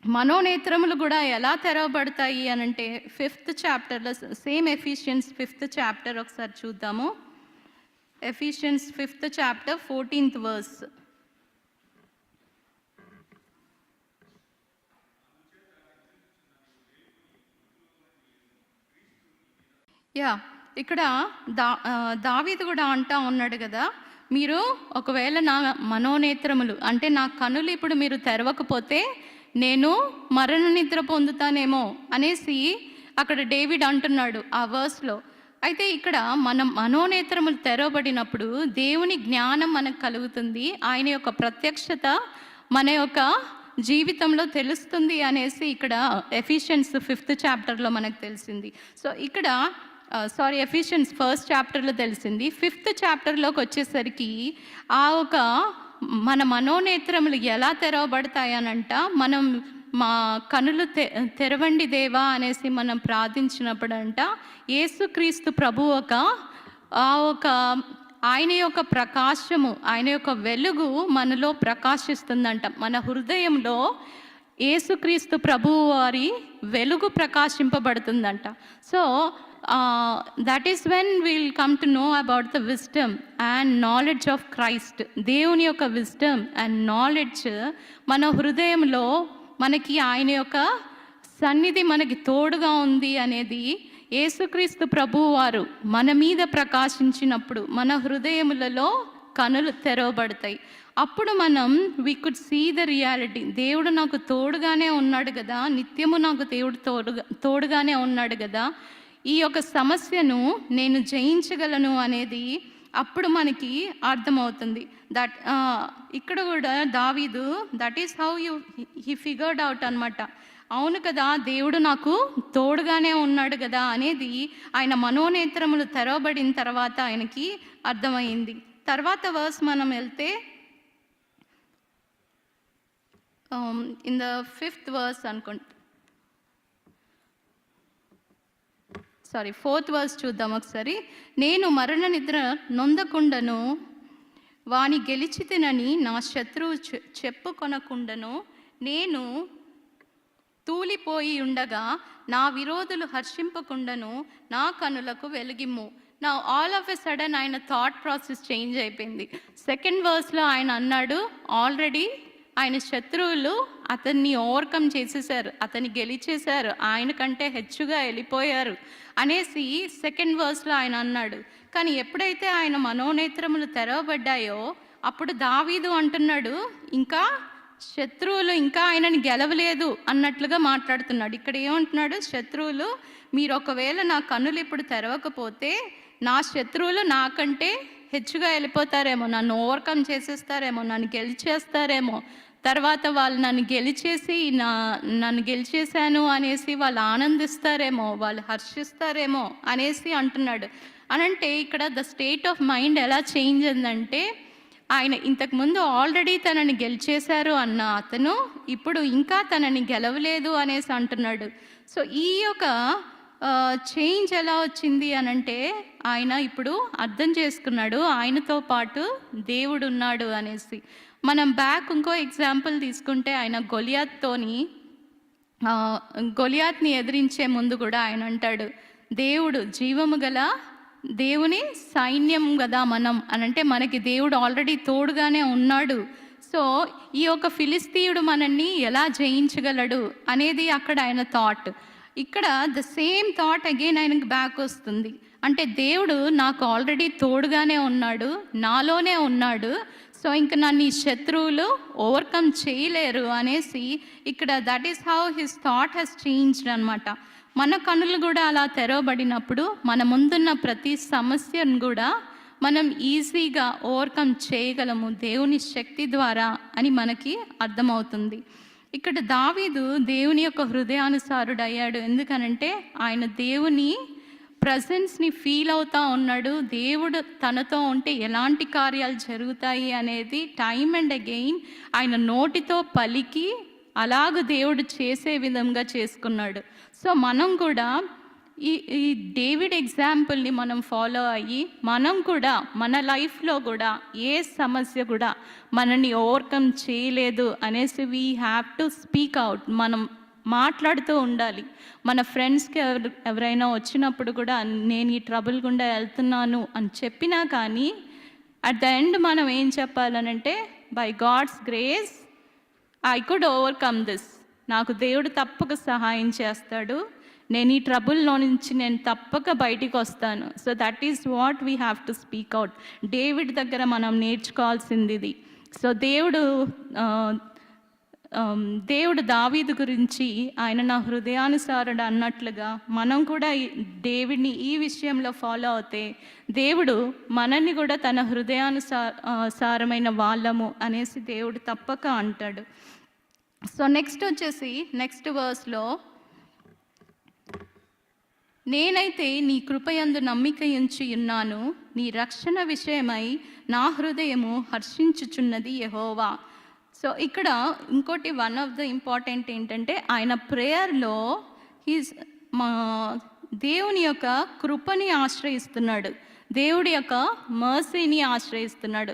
మనోనేత్రములు కూడా ఎలా తెరవబడతాయి అనంటే 5th chapterలో same Ephesians 5th chapter ఒకసారి చూద్దాము. Ephesians 5th chapter 14th verse. Yeah, ఇక్కడ దావీదు కూడా అంటా ఉన్నాడు కదా, మీరు ఒకవేళ నా మనోనేత్రములు అంటే నా కనులు ఇప్పుడు మీరు తెరవకపోతే నేను మరణ నిద్ర పొందుతానేమో అనేసి అక్కడ డేవిడ్ అంటున్నాడు ఆ వర్స్లో. అయితే ఇక్కడ మనం మనోనేత్రములు తెరవబడినప్పుడు దేవుని జ్ఞానం మనకు కలుగుతుంది, ఆయన యొక్క ప్రత్యక్షత మన యొక్క జీవితంలో తెలుస్తుంది అనేసి ఇక్కడ ఎఫిషియన్స్ 5th చాప్టర్లో మనకు తెలిసింది. సో ఇక్కడ ఎఫిషియన్స్ 1st చాప్టర్లో తెలిసింది. 5th చాప్టర్లోకి వచ్చేసరికి ఆ ఒక మన మనోనేత్రములు ఎలా తెరవబడతాయనంట, మనం మా కనులు తెరవండి దేవా అనేసి మనం ప్రార్థించినప్పుడంట యేసుక్రీస్తు ప్రభు ఆయన యొక్క ప్రకాశము, ఆయన యొక్క వెలుగు మనలో ప్రకాశిస్తుందంట. మన హృదయంలో యేసుక్రీస్తు ప్రభువు వారి వెలుగు ప్రకాశింపబడుతుందంట. So that is when will come to know about the wisdom and knowledge of Christ. దేవుని యొక్క విజ్డమ్ అండ్ నాలెడ్జ్ మన హృదయంలో మనకి ఆయన యొక్క సన్నిధి మనకి తోడుగా ఉంది అనేది యేసుక్రీస్తు ప్రభువు వారు మన మీద ప్రకాశించినప్పుడు మన హృదయములలో కనులు తెరవబడతాయి. అప్పుడు మనం we could see the reality. దేవుడు నాకు తోడుగానే ఉన్నాడు కదా, నిత్యము నాకు దేవుడు తోడుగానే ఉన్నాడు కదా, ఈ యొక్క సమస్యను నేను జయించగలను అనేది అప్పుడు మనకి అర్థమవుతుంది. దట్ ఇక్కడ కూడా దావీదు that is how he figured out అనమాట. అవును కదా, దేవుడు నాకు తోడుగానే ఉన్నాడు కదా అనేది ఆయన మనోనేత్రములు తెరవబడిన తర్వాత ఆయనకి అర్థమైంది. తర్వాత వర్స్ మనం వెళ్తే ఇన్ ద 5th verse అనుకుంటా, 4th verse చూద్దాం ఒకసారి. నేను మరణ నిద్ర నొందకుండను, వాని గెలిచితినని నా శత్రువు చెప్పుకొనకుండను, నేను తూలిపోయి ఉండగా నా విరోధులు హర్షింపకుండను, నా కనులకు వెలిగిమ్ము. నా ఆల్ ఆఫ్ ఎ సడన్ ఆయన థాట్ ప్రాసెస్ చేంజ్ అయిపోయింది. 2nd verseలో ఆయన అన్నాడు, ఆల్రెడీ ఆయన శత్రువులు అతన్ని ఓవర్కమ్ చేసేసారు, అతన్ని గెలిచేశారు, ఆయన కంటే హెచ్చుగా వెళ్ళిపోయారు అనేసి 2nd verseలో ఆయన అన్నాడు. కానీ ఎప్పుడైతే ఆయన మనోనేత్రములు తెరవబడ్డాయో అప్పుడు దావీదు అంటున్నాడు, ఇంకా శత్రువులు ఇంకా ఆయనని గెలవలేదు అన్నట్లుగా మాట్లాడుతున్నాడు. ఇక్కడ ఏమంటున్నాడు, శత్రువులు మీరు ఒకవేళ నా కన్నులు ఇప్పుడు తెరవకపోతే నా శత్రువులు నాకంటే హెచ్చుగా వెళ్ళిపోతారేమో, నన్ను ఓవర్కమ్ చేసేస్తారేమో, నన్ను గెలిచేస్తారేమో, తర్వాత వాళ్ళు నన్ను గెలిచేశాను అనేసి వాళ్ళు ఆనందిస్తారేమో, వాళ్ళు హర్షిస్తారేమో అనేసి అంటున్నాడు. అనంటే ఇక్కడ ద స్టేట్ ఆఫ్ మైండ్ ఎలా చేంజ్ అయిందంటే, ఆయన ఇంతకుముందు ఆల్రెడీ తనని గెలిచేశారు అన్న అతను ఇప్పుడు ఇంకా తనని గెలవలేదు అనేసి అంటున్నాడు. సో ఈ యొక్క చేంజ్ ఎలా వచ్చింది అనంటే ఆయన ఇప్పుడు అర్థం చేసుకున్నాడు ఆయనతో పాటు దేవుడు ఉన్నాడు అనేసి. మనం బ్యాక్ ఇంకో ఎగ్జాంపుల్ తీసుకుంటే ఆయన గొలియాత్ని ఎదిరించే ముందు కూడా ఆయన అంటాడు, దేవుడు జీవము గల దేవుని సైన్యం కదా మనం అనంటే మనకి దేవుడు ఆల్రెడీ తోడుగానే ఉన్నాడు. సో ఈ యొక్క ఫిలిస్తీయుడు మనల్ని ఎలా జయించగలడు అనేది అక్కడ ఆయన థాట్. ఇక్కడ ద సేమ్ థాట్ అగైన్ ఆయనకు బ్యాక్ వస్తుంది. అంటే దేవుడు నాకు ఆల్రెడీ తోడుగానే ఉన్నాడు, నాలోనే ఉన్నాడు, సో ఇంక నన్ను ఈ శత్రువులు ఓవర్కమ్ చేయలేరు అనేసి ఇక్కడ that is how his thought has changed అనమాట. మన కనులు కూడా అలా తెరవబడినప్పుడు మన ముందున్న ప్రతి సమస్యను కూడా మనం ఈజీగా ఓవర్కమ్ చేయగలము దేవుని శక్తి ద్వారా అని మనకి అర్థమవుతుంది. ఇక్కడ దావీదు దేవుని యొక్క హృదయానుసారుడు అయ్యాడు. ఎందుకనంటే ఆయన దేవుని ప్రజెన్స్ని ఫీల్ అవుతూ ఉన్నాడు. దేవుడు తనతో ఉంటే ఎలాంటి కార్యాలు జరుగుతాయి అనేది టైమ్ అండ్ అగైన్ ఆయన నోటితో పలికి అలాగ దేవుడు చేసే విధంగా చేసుకున్నాడు. సో మనం కూడా ఈ డేవిడ్ ఎగ్జాంపుల్ని మనం ఫాలో అయ్యి మనం కూడా మన లైఫ్లో కూడా ఏ సమస్య కూడా మనల్ని ఓవర్కమ్ చేయలేదు అనేసి we have to speak out. మనం మాట్లాడుతూ ఉండాలి. మన ఫ్రెండ్స్కి ఎవరైనా వచ్చినప్పుడు కూడా నేను ఈ ట్రబుల్ గుండా వెళ్తున్నాను అని చెప్పినా కానీ అట్ ద ఎండ్ మనం ఏం చెప్పాలనంటే by God's grace I could overcome this. నాకు దేవుడు తప్పక సహాయం చేస్తాడు, నేను ఈ ట్రబుల్లో నుంచి నేను తప్పక బయటికి వస్తాను. So that is what we have to speak out. David దగ్గర మనం నేర్చుకోవాల్సింది ఇది. సో దేవుడు దావీదు గురించి ఆయన నా హృదయానుసారుడు అన్నట్లుగా మనం కూడా డేవిడ్ని ఈ విషయంలో ఫాలో అవుతే దేవుడు మనల్ని కూడా తన హృదయానుసారమైన వాళ్ళము అనేసి దేవుడు తప్పక అంటాడు. సో నెక్స్ట్ వర్స్లో, నేనైతే నీ కృపయందు నమ్మిక ఉంచి ఉన్నాను, నీ రక్షణ విషయమై నా హృదయము హర్షించుచున్నది యెహోవా. సో ఇక్కడ ఇంకోటి వన్ ఆఫ్ ద ఇంపార్టెంట్ ఏంటంటే ఆయన ప్రేయర్లో దేవుని యొక్క కృపని ఆశ్రయిస్తున్నాడు, దేవుడి యొక్క మర్సీని ఆశ్రయిస్తున్నాడు.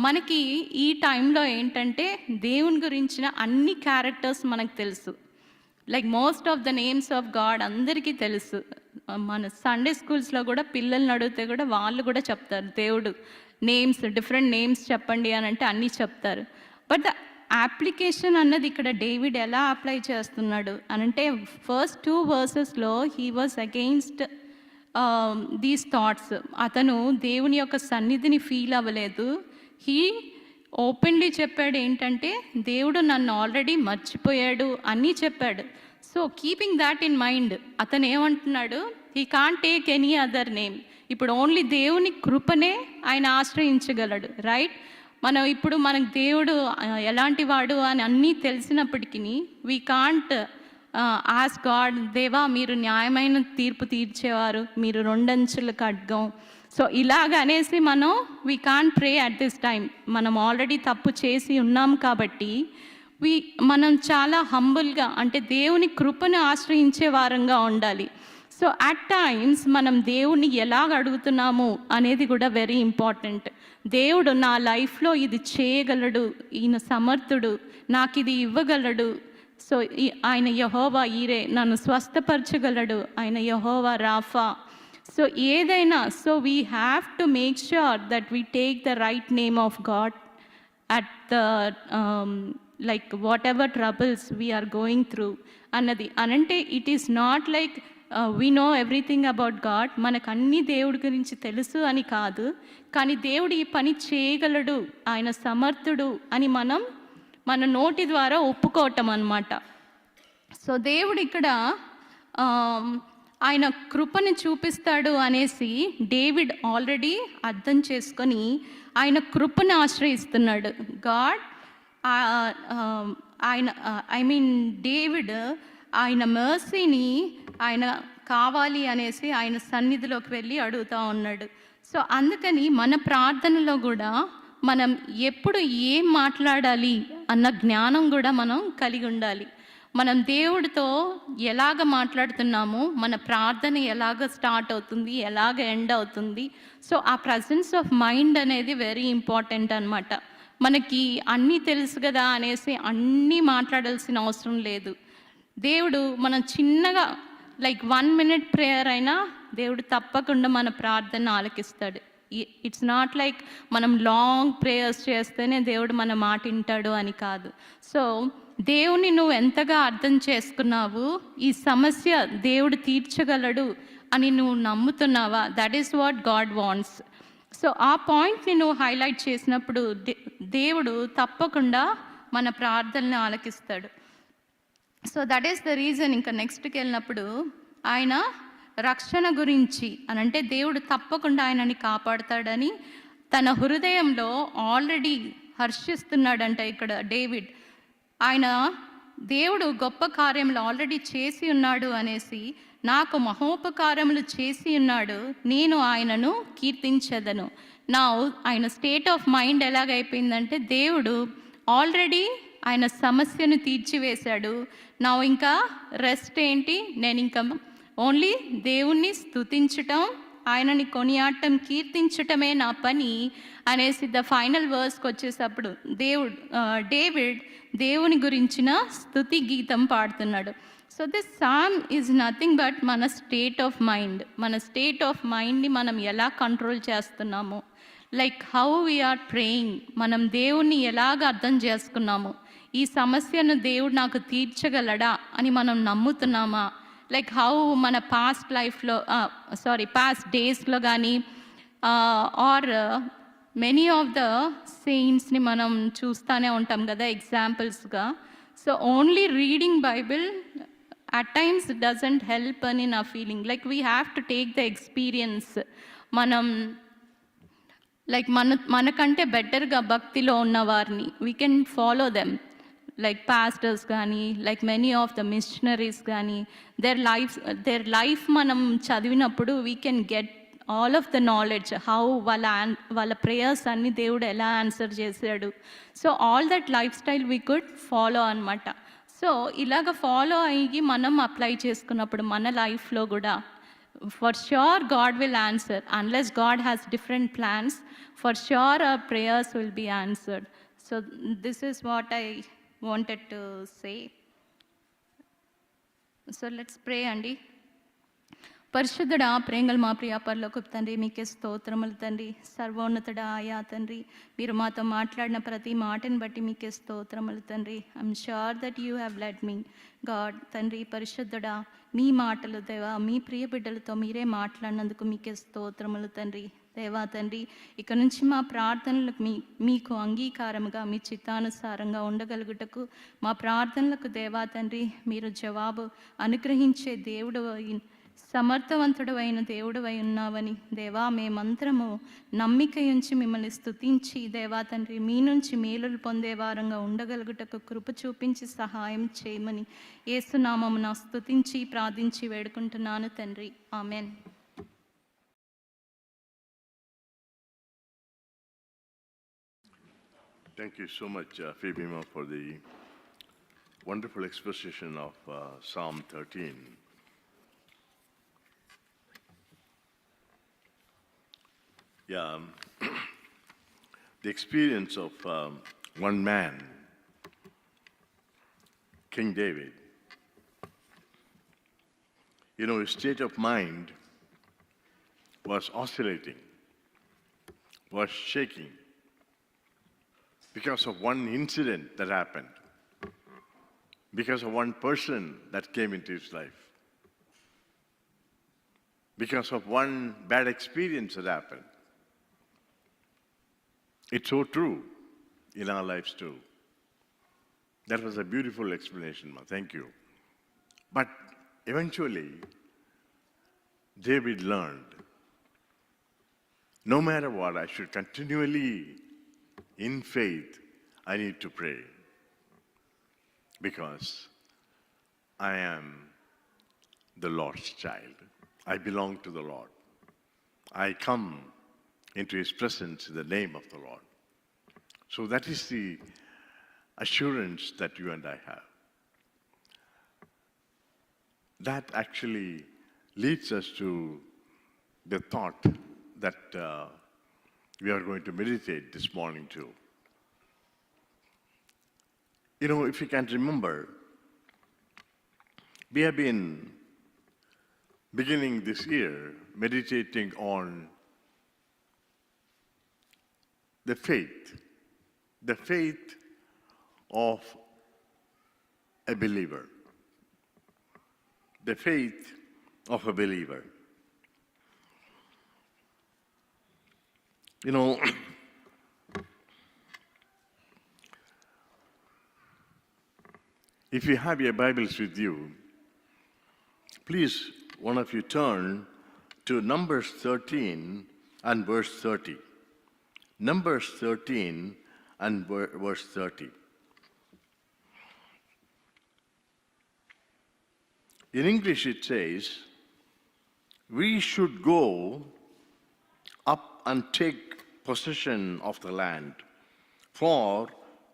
మనకి ఈ టైంలో ఏంటంటే దేవుని గురించిన అన్ని క్యారెక్టర్స్ మనకు తెలుసు. Like most of the names of God అందరికీ తెలుసు. మన సండే స్కూల్స్లో కూడా పిల్లల్ని అడిగితే కూడా వాళ్ళు కూడా చెప్తారు దేవుడు నేమ్స్, డిఫరెంట్ నేమ్స్ చెప్పండి అని అంటే అన్నీ చెప్తారు. బట్ ద అప్లికేషన్ అన్నది ఇక్కడ డేవిడ్ ఎలా అప్లై చేస్తున్నాడు అనంటే ఫస్ట్ 2 వర్సెస్లో he was against these thoughts. అతను దేవుని యొక్క సన్నిధిని ఫీల్ అవ్వలేదు. హీ ఓపెన్లీ చెప్పాడు ఏంటంటే దేవుడు నన్ను ఆల్రెడీ మర్చిపోయాడు అని చెప్పాడు. So keeping that in mind అతను ఏమంటున్నాడు, he can't take any other name. ఇప్పుడు ఓన్లీ దేవుని కృపనే ఆయన ఆశ్రయించగలడు, రైట్? మనకు దేవుడు ఎలాంటి వాడు అని అన్నీ తెలిసినప్పటికీ వీ కాంట్ ఆస్క్ గాడ్, దేవా మీరు న్యాయమైన తీర్పు తీర్చేవారు, మీరు 2 అంచుల ఖడ్గం. సో ఇలాగ అనేసి we can't pray at this time. మనం ఆల్రెడీ తప్పు చేసి ఉన్నాం కాబట్టి మనం చాలా హంబుల్గా అంటే దేవుని కృపను ఆశ్రయించే వారంగా ఉండాలి. సో అట్ టైమ్స్ మనం దేవుణ్ణి ఎలాగ అడుగుతున్నాము అనేది కూడా వెరీ ఇంపార్టెంట్. దేవుడు నా లైఫ్లో ఇది చేయగలడు, ఈయన సమర్థుడు, నాకు ఇది ఇవ్వగలడు. సో ఆయన యెహోవా ఈరే, నన్ను స్వస్థపరచగలడు, ఆయన యెహోవా రాఫా. సో ఏదైనా, so we have to make sure that we take the right name of God at the like whatever troubles we are going through అన్నది. అనంటే it is not like we know everything about God, మనకు అన్నీ దేవుడి గురించి తెలుసు అని కాదు, కానీ దేవుడు ఈ పని చేయగలడు, ఆయన సమర్థుడు అని మన నోటి ద్వారా ఒప్పుకోవటం అన్నమాట. సో దేవుడు ఇక్కడ ఆయన కృపను చూపిస్తాడు అనేసి డేవిడ్ ఆల్రెడీ అర్థం చేసుకొని ఆయన కృపను ఆశ్రయిస్తున్నాడు. గాడ్ డేవిడ్ ఆయన మర్సీని ఆయన కావాలి అనేసి ఆయన సన్నిధిలోకి వెళ్ళి అడుగుతూ ఉన్నాడు. సో అందుకని మన ప్రార్థనలో కూడా మనం ఎప్పుడు ఏం మాట్లాడాలి అన్న జ్ఞానం కూడా మనం కలిగి ఉండాలి. మనం దేవుడితో ఎలాగ మాట్లాడుతున్నామో, మన ప్రార్థన ఎలాగ స్టార్ట్ అవుతుంది, ఎలాగ ఎండ్ అవుతుంది. సో ఆ ప్రజెన్స్ ఆఫ్ మైండ్ అనేది వెరీ ఇంపార్టెంట్ అన్నమాట. మనకి అన్నీ తెలుసు కదా అనేసి అన్నీ మాట్లాడాల్సిన అవసరం లేదు. దేవుడు మనం చిన్నగా లైక్ 1 minute ప్రేయర్ అయినా దేవుడు తప్పకుండా మన ప్రార్థన ఆలకిస్తాడు. ఇట్స్ నాట్ లైక్ మనం లాంగ్ ప్రేయర్స్ చేస్తేనే దేవుడు మన మాట వింటాడు అని కాదు. సో దేవుని నువ్వు ఎంతగా అర్థం చేసుకున్నావు, ఈ సమస్య దేవుడు తీర్చగలడు అని నువ్వు నమ్ముతున్నావా? That is what God wants. So ఆ పాయింట్ని నువ్వు హైలైట్ చేసినప్పుడు దేవుడు తప్పకుండా మన ప్రార్థనని ఆలకిస్తాడు. So that is the reason. ఇంకా నెక్స్ట్కి వెళ్ళినప్పుడు ఆయన రక్షణ గురించి అనంటే దేవుడు తప్పకుండా ఆయనని కాపాడుతాడని తన హృదయంలో ఆల్రెడీ హర్షిస్తున్నాడంట ఇక్కడ డేవిడ్. ఆయన దేవుడు గొప్ప కార్యములు ఆల్రెడీ చేసి ఉన్నాడు అనేసి, నాకు మహోపకారములు చేసి ఉన్నాడు, నేను ఆయనను కీర్తించదను. నా ఆయన స్టేట్ ఆఫ్ మైండ్ ఎలాగైపోయిందంటే దేవుడు ఆల్రెడీ ఆయన సమస్యను తీర్చివేశాడు. నా ఇంకా రెస్ట్ ఏంటి, నేను ఇంకా ఓన్లీ దేవుణ్ణి స్తుతించటం, ఆయనని కొనియాడటం, కీర్తించటమే నా పని అనేసి ద ఫైనల్ వర్స్కి వచ్చేటప్పుడు డేవిడ్ దేవుని గురించిన స్తుతి గీతం పాడుతున్నాడు. So this psalm is nothing but మన స్టేట్ ఆఫ్ మైండ్. మన స్టేట్ ఆఫ్ మైండ్ని మనం ఎలా కంట్రోల్ చేస్తున్నాము, లైక్ హౌ వీఆర్ ప్రేయింగ్, మనం దేవుణ్ణి ఎలాగ అర్థం చేసుకున్నాము, ఈ సమస్యను దేవుడు నాకు తీర్చగలడా అని మనం నమ్ముతున్నామా, లైక్ హౌ మన పాస్ట్ లైఫ్లో పాస్ట్ డేస్లో కానీ ఆర్ మెనీ ఆఫ్ ద సెయింట్స్ని మనం చూస్తూనే ఉంటాం కదా ఎగ్జాంపుల్స్గా. So only reading Bible at times it doesn't help అని నా ఫీలింగ్. Like we have to take the experience. మనం లైక్ మనకంటే బెటర్గా భక్తిలో ఉన్న వారిని we can follow them, like pastors కానీ, like many of the missionaries కానీ, దేర్ లైఫ్ మనం చదివినప్పుడు we can get all of the knowledge, how వాళ్ళ ప్రేయర్స్ అన్ని దేవుడు ఎలా ఆన్సర్ చేశాడు. So all that lifestyle we could follow అనమాట. సో ఇలాగ ఫాలో అయ్యి మనం అప్లై చేసుకున్నప్పుడు మన లైఫ్లో కూడా for sure God will answer. Unless God has different plans, for sure our prayers will be answered. So this is what I wanted to say. So let's pray అండి. పరిశుద్ధుడా, ప్రేంగల్ మా ప్రియ పరలోకపు తండ్రి, మీకే స్తోత్రములు తండ్రి. సర్వోన్నతుడా ఆయా తండ్రి, మీరు మాతో మాట్లాడిన ప్రతి మాటని బట్టి మీకే స్తోత్రములు తండ్రి. I'm sure that you have lead me God. తండ్రి పరిశుద్ధుడా, మీ మాటలు దేవా, మీ ప్రియ బిడ్డలతో మీరే మాట్లాడినందుకు మీకే స్తోత్రములు తండ్రి. దేవా తండ్రి, ఇక నుంచి మా ప్రార్థనలకు మీకు అంగీకారముగా, మీ చిత్తానుసారంగా ఉండగలుగుటకు మా ప్రార్థనలకు దేవా తండ్రి మీరు జవాబు అనుగ్రహించే దేవుడు, సమర్థవంతుడు అయిన దేవుడు అయి ఉన్నావని దేవా మేమంతరము నమ్మిక ఉంచి మిమ్మల్ని స్తుతించి దేవా తండ్రి మీ నుంచి మేలులు పొందే వారంగా ఉండగలుగుటకు కృప చూపించి సహాయం చేయమని యేసునామమున స్తుతించి ప్రార్థించి వేడుకుంటున్నాను తండ్రి. Amen. Thank you so much, Phoebe, for the wonderful exposition of Psalm 13. Yeah, the experience of one man, King David. You know, his state of mind was oscillating, was shaking because of one incident that happened, because of one person that came into his life, because of one bad experience that happened. It's so true in our lives too. That was a beautiful explanation, Ma. Thank you. But eventually, David learned, no matter what, I should continually, in faith, I need to pray. Because I am the Lord's child. I belong to the Lord. I come into his presence in the name of the Lord. So that is the assurance that you and I have. That actually leads us to the thought that we are going to meditate this morning too. You know, if you can remember, we have been beginning this year meditating on the faith of a believer. The faith of a believer. You know, if you have your Bibles with you, please, one of you turn to Numbers 13 and verse 30. Numbers 13 and verse 30. In English it says, we should go up and take possession of the land, for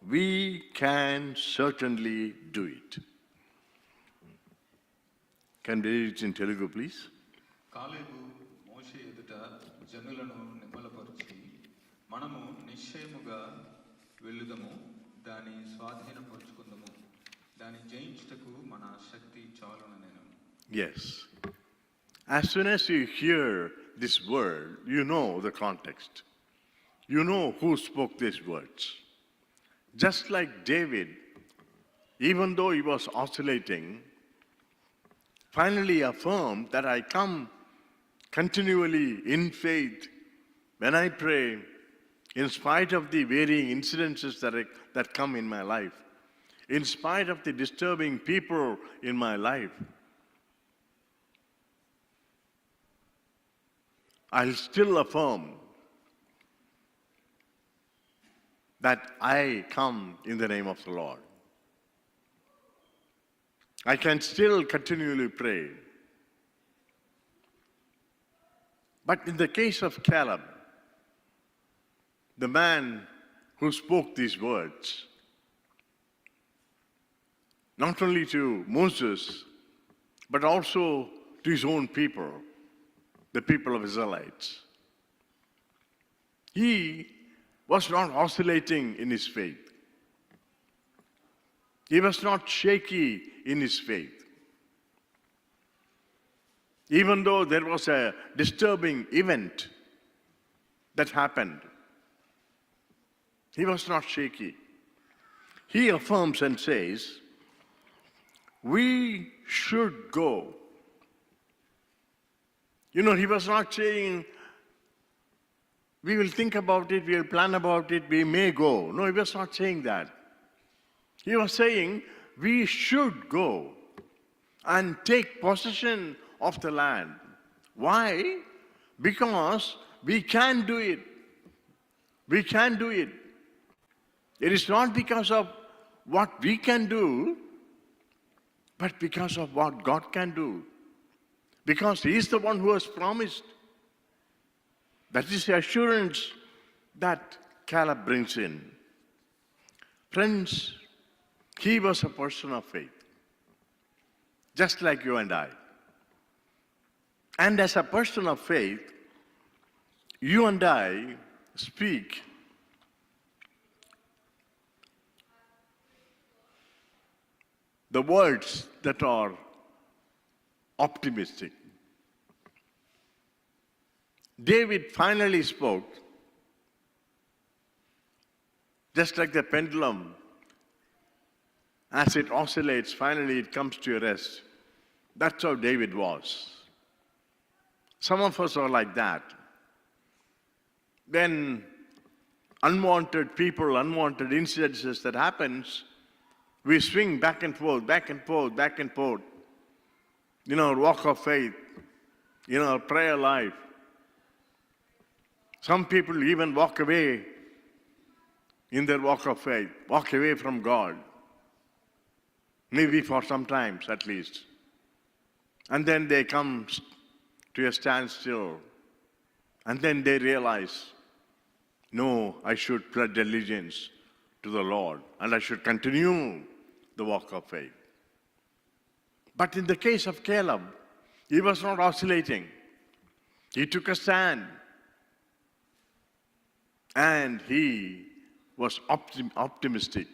we can certainly do it. Can we read it in Telugu, please? కాలేబు మోషే ఎదుట జనులను నిమ్మలపరిచి మనము నిశ్చయముగా వెళ్ళుదము, దాని స్వాధీనపరుచుకుందము, దాని జయించుటకు మన శక్తి చాలును నేను. Yes. As soon as you hear this word, you know the context. You know who spoke these words. Just like David, even though he was oscillating, finally affirmed that I come continually in faith when I pray, in spite of the varying incidences that come in my life, in spite of the disturbing people in my life, I'll still affirm that I come in the name of the Lord. I can still continually pray. But in the case of Caleb, the man who spoke these words, not only to Moses, but also to his own people, the people of Israelites, he was not oscillating in his faith. He was not shaky in his faith. Even though there was a disturbing event that happened, he was not shaky. He affirms and says, we should go. You know, he was not saying, we will think about it, we will plan about it, we may go. No, he was not saying that. He was saying, we should go and take possession of the land. Why? Because we can do it. We can do it. It is not because of what we can do, but because of what God can do. Because He is the one who has promised. That is the assurance that Caleb brings in. Friends, he was a person of faith, just like you and I. And as a person of faith, you and I speak the words that are optimistic. David finally spoke, just like the pendulum, as it oscillates, finally it comes to a rest. That's how David was. Some of us are like that. When unwanted people, unwanted incidences that happens, we swing back and forth, back and forth, back and forth. In our walk of faith, in our prayer life. Some people even walk away in their walk of faith, walk away from God. Maybe for some times at least. And then they come to a standstill. And then they realize, no, I should pledge allegiance to the Lord. And I should continue the walk of faith. But in the case of Caleb, he was not oscillating. He took a stand. And he was optimistic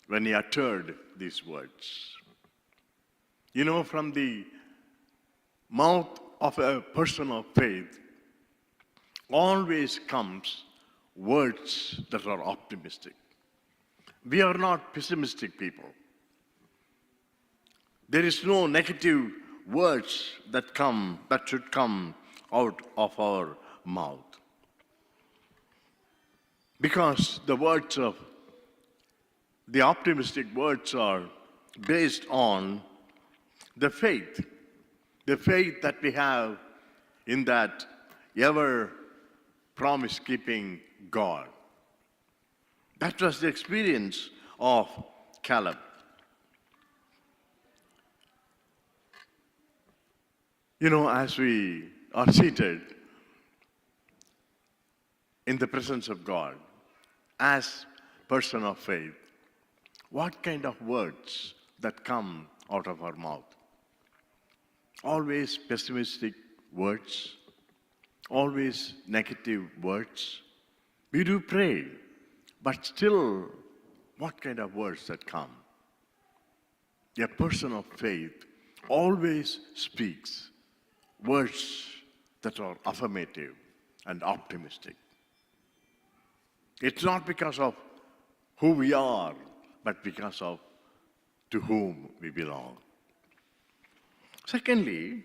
when he uttered these words. You know, from the mouth of a person of faith always comes words that are optimistic. We are not pessimistic people. There is no negative words that should come out of our mouth. Because the optimistic words are based on the faith that we have in that ever promise-keeping God. That was the experience of Caleb. You know, as we are seated in the presence of God, as person of faith, what kind of words that come out of our mouth? Always pessimistic words, always negative words. We do pray, but still, what kind of words that come? A person of faith always speaks words that are affirmative and optimistic. It's not because of who we are, but because of to whom we belong. Secondly,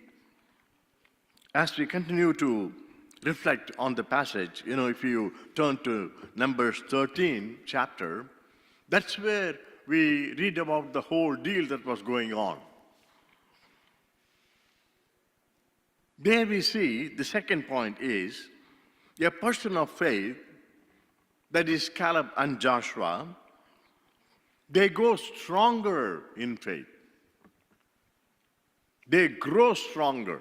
as we continue to reflect on the passage, if you turn to Numbers 13 chapter, that's where we read about the whole deal that was going on. There we see the second point is a person of faith, that is Caleb and Joshua, they go stronger in faith. They grow stronger.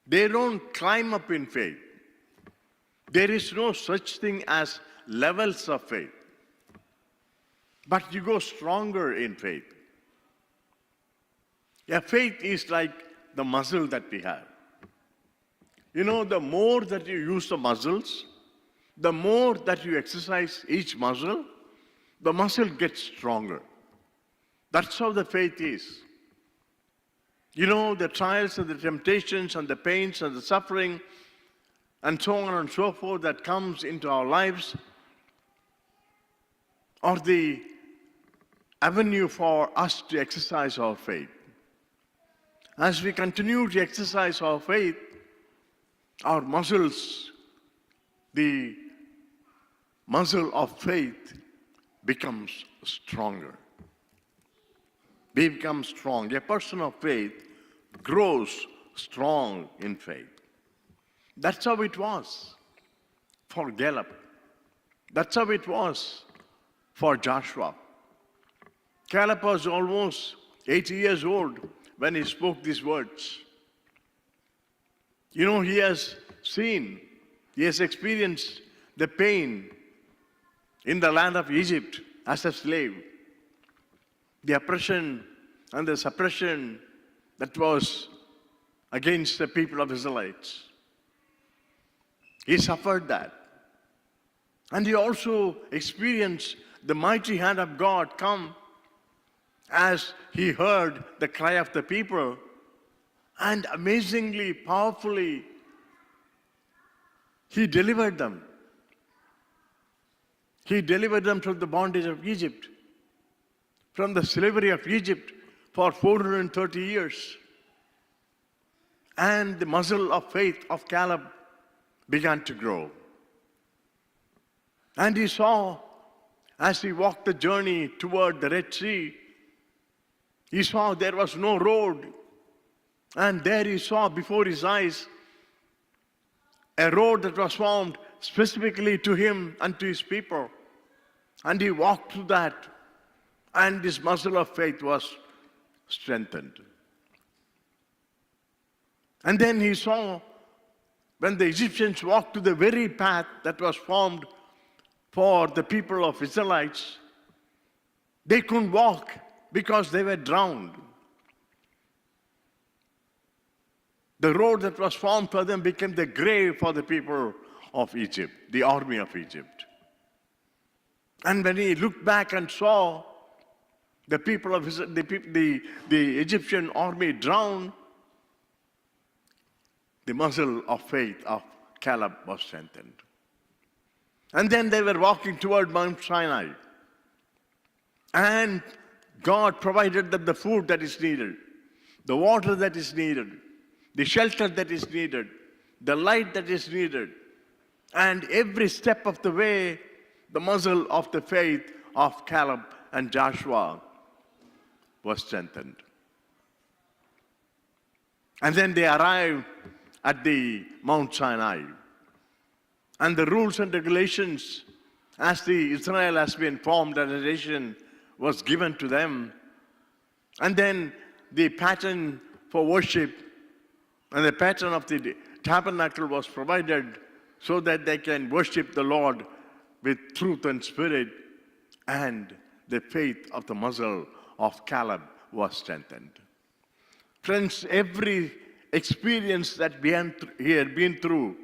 They don't climb up in faith. There is no such thing as levels of faith. But you go stronger in faith. Faith is like the muscle that we have. The more that you use the muscles, the more that you exercise each muscle, the muscle gets stronger. That's how the faith is. The trials and the temptations and the pains and the suffering and so on and so forth that comes into our lives are the avenue for us to exercise our faith. As we continue to exercise our faith, our muscles, the muscle of faith becomes stronger. We become strong. A person of faith grows strong in faith. That's how it was for Caleb. That's how it was for Joshua. Caleb was almost 80 years old when he spoke these words. He has seen, he has experienced the pain in the land of Egypt as a slave. The oppression and the suppression that was against the people of Israelites. He suffered that. And he also experienced the mighty hand of God come as he heard the cry of the people, and amazingly, powerfully, he delivered them. He delivered them from the bondage of Egypt, from the slavery of Egypt for 430 years. And the muscle of faith of Caleb began to grow. And he saw, as he walked the journey toward the Red Sea, he saw there was no road. And there he saw before his eyes a road that was formed specifically to him and to his people. And he walked through that, and his muscle of faith was strengthened. And then he saw when the Egyptians walked to the very path that was formed for the people of Israelites, they couldn't walk because they were drowned. The road that was formed for them became the grave for the people of Egypt, the army of Egypt. And when he looked back and saw the people of the Egyptian army drowned, the muscle of faith of Caleb was strengthened. And then they were walking toward Mount Sinai. And God provided them the food that is needed, the water that is needed, the shelter that is needed, the light that is needed. And every step of the way, the muscle of the faith of Caleb and Joshua was strengthened. And then they arrived at the Mount Sinai. And the rules and regulations, as the Israel has been formed as a nation, was given to them. And then the pattern for worship and the pattern of the tabernacle was provided so that they can worship the Lord with truth and spirit. And the faith of the muscle of Caleb was strengthened. Friends, every experience that he had been through,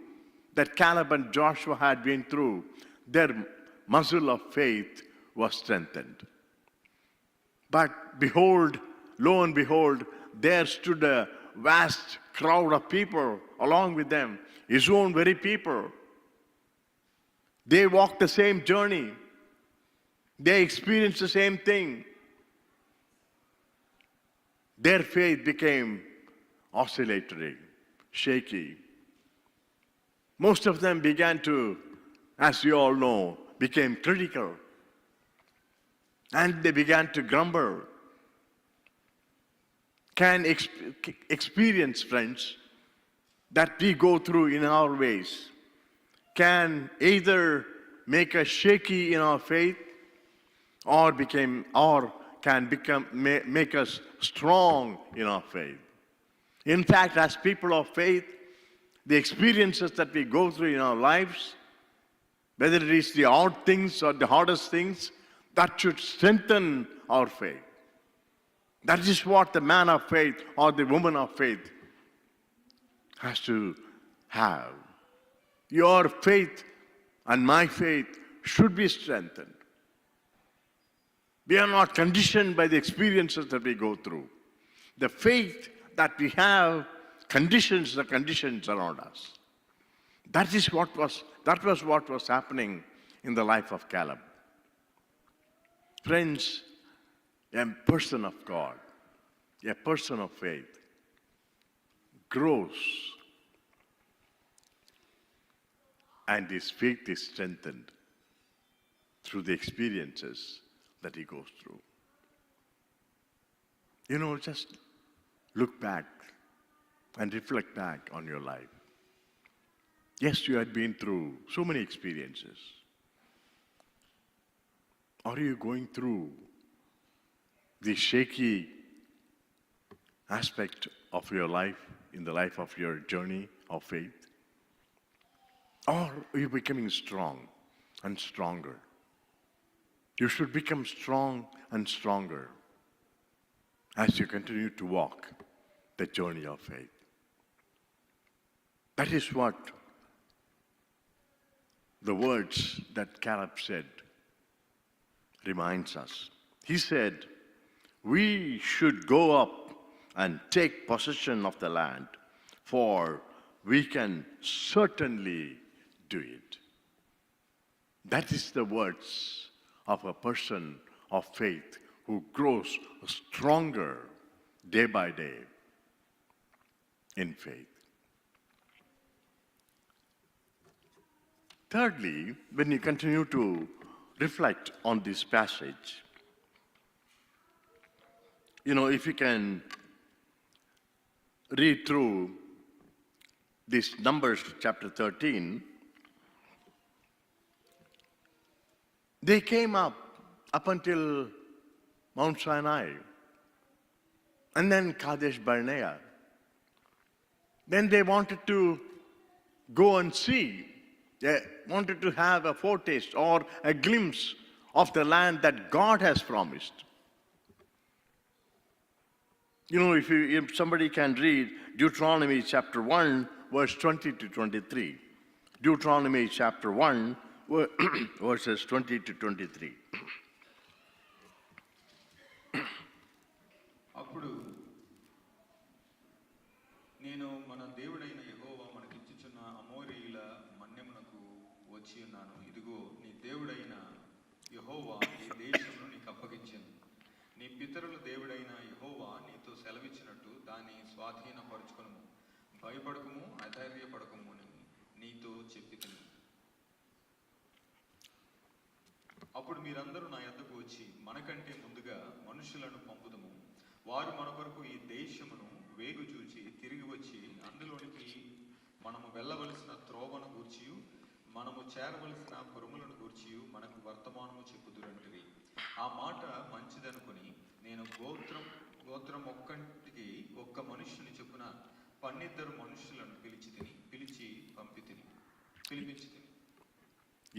that Caleb and Joshua had been through, their muscle of faith was strengthened. But behold, lo and behold, there stood a vast crowd of people along with them, his own very people. They walked the same journey. They experienced the same thing. their faith became oscillatory, shaky. Most of them began to, as you all know, became critical. And they began to grumble. Can experience, friends, that we go through in our ways can either make us shaky in our faith or make us strong in our faith. In fact, as people of faith, the experiences that we go through in our lives, whether it is the odd things or the hardest things, that should strengthen our faith. That is what the man of faith or the woman of faith has to have. Your faith and my faith should be strengthened. We are not conditioned by the experiences that we go through. The faith that we have conditions the conditions around us. That was what was happening in the life of Caleb. Friends, a person of God, a person of faith, grows and his faith is strengthened through the experiences that he goes through. You know, just look back and reflect back on your life. Yes, you had been through so many experiences. Are you going through the shaky aspect of your life, in the life of your journey of faith? Or are you becoming strong and stronger? You should become strong and stronger as you continue to walk the journey of faith. That is what the words that Caleb said reminds us. He said, we should go up and take possession of the land, for we can certainly do it. That is the words of a person of faith who grows stronger day by day in faith. Thirdly, when you continue to reflect on this passage, you know, if you can read through this Numbers chapter 13, they came up until Mount Sinai, and then Kadesh Barnea. Then they wanted to go and see. They wanted to have a foretaste or a glimpse of the land that God has promised. You know, if somebody can read Deuteronomy chapter 1, verse 20 to 23. Deuteronomy chapter 1, verses 20 to 23. అప్పుడు నేను మన దేవుడైన యెహోవా మనకిచ్చుచున్న అమోరీయుల మన్యమునకు వచ్చి ఉన్నాను. ఇదిగో నీ దేవుడైన యెహోవా ఈ దేశమును నీకు అప్పగించెను. నీ పితరుల దేవుడైన యెహోవా నీతో సెలవిచ్చినట్టు దాన్ని స్వాధీనపరచుకొనుము. భయపడకుము, అధైర్యపడకుము అని నీతో చెప్పితిని. అప్పుడు మీరందరూ నా యొద్దకు వచ్చి మనకంటే ముందుగా మనుషులను పంపుదము. వారు మన కొరకు ఈ దేశమును వేగు చూచి తిరిగి వచ్చి అందులోనికి మనము వెళ్ళవలసిన త్రోవను గూర్చియు మనము చేరవలసిన పురములను గూర్చియు మనకు వర్తమానము చెప్పుదురంటిరి. ఆ మాట మంచిదనుకుని నేను గోత్రం ఒక్కంటికి ఒక్క మనుష్యుని చొప్పున 12 మనుషులను పిలిపించి తిని.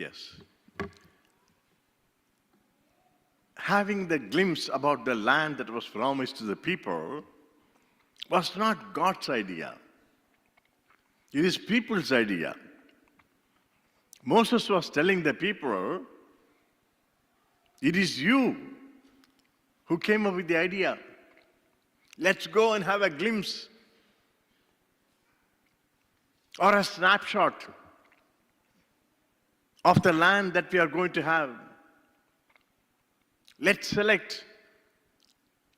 Yes. Having the glimpse about the land that was promised to the people was not God's idea. It is people's idea. Moses was telling the people, it is you who came up with the idea. Let's go and have a glimpse or a snapshot of the land that we are going to have. Let's select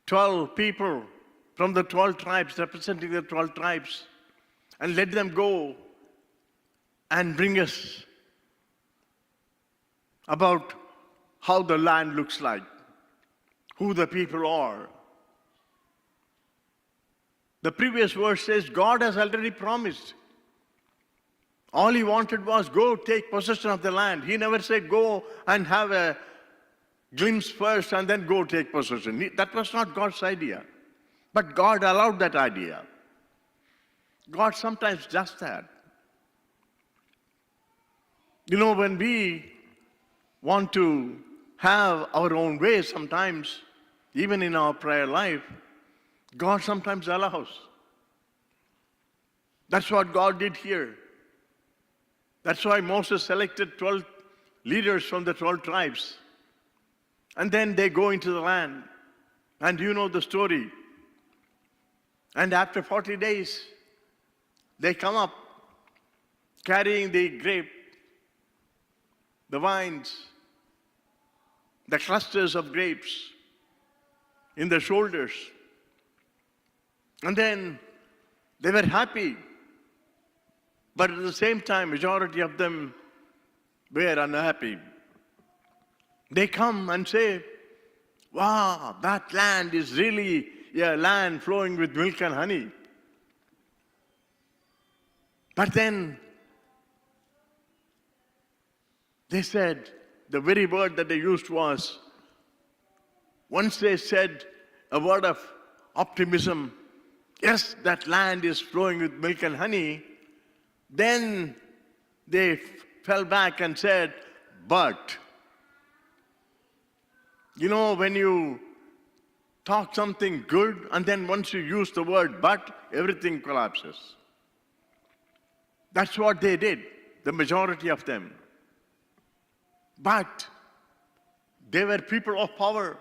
12 people from the 12 tribes, representing the 12 tribes, and let them go and bring us about how the land looks like, who the people are. The previous verse says God has already promised. All he wanted was go take possession of the land. He never said go and have a glimpse first and then go take possession. That was not God's idea. But God allowed that idea. God sometimes does that. You know, when we want to have our own way sometimes, even in our prayer life, God sometimes allows. That's what God did here. That's why Moses selected 12 leaders from the 12 tribes. And then they go into the land. And you know the story. And after 40 days, they come up carrying the grape, the vines, the clusters of grapes in their shoulders. And then they were happy. But at the same time, majority of them were unhappy. They come and say, wow, that land is really a land flowing with milk and honey. But then they said, the very word that they used was, once they said a word of optimism, yes, that land is flowing with milk and honey, then they fell back and said, but. You know, when you talk something good and then once you use the word but, everything collapses. That's what they did, the majority of them. But they were people of power.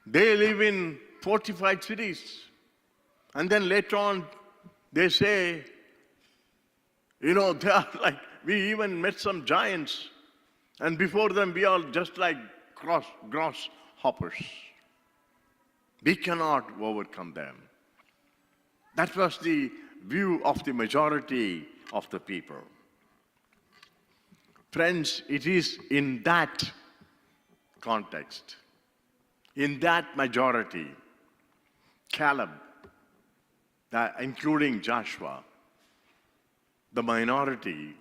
They live in fortified cities. And then later on, they say, you know, they are like, we even met some giants. And before them, we are just like grasshoppers. We cannot overcome them. That was the view of the majority of the people. Friends, it is in that context, in that majority, Caleb, including Joshua, the minority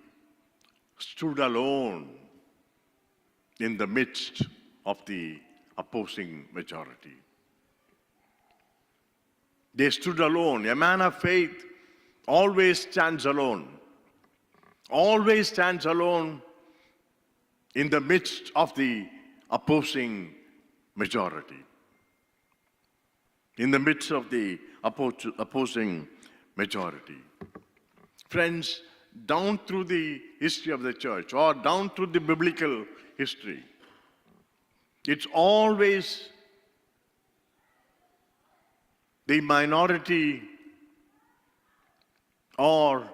stood alone in the midst of the opposing majority. They stood alone. A man of faith always stands alone. Always stands alone in the midst of the opposing majority. In the midst of the opposing majority. Friends, down through the history of the church or down through the biblical history, it's always the minority or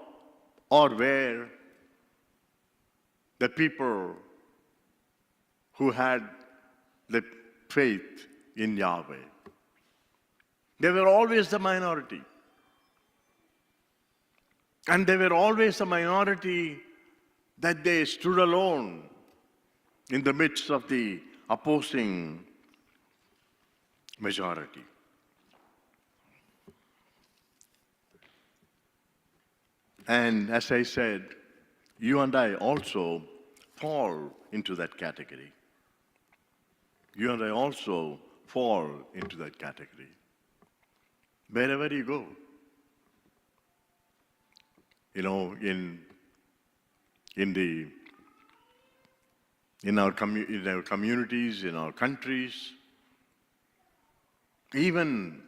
where the people who had the faith in Yahweh. They were always the minority. And they were always the minority that they stood alone in the midst of the opposing majority. And as I said, you and I also fall into that category. You and I also fall into that category. Wherever you go. You know, in our communities, in our countries, even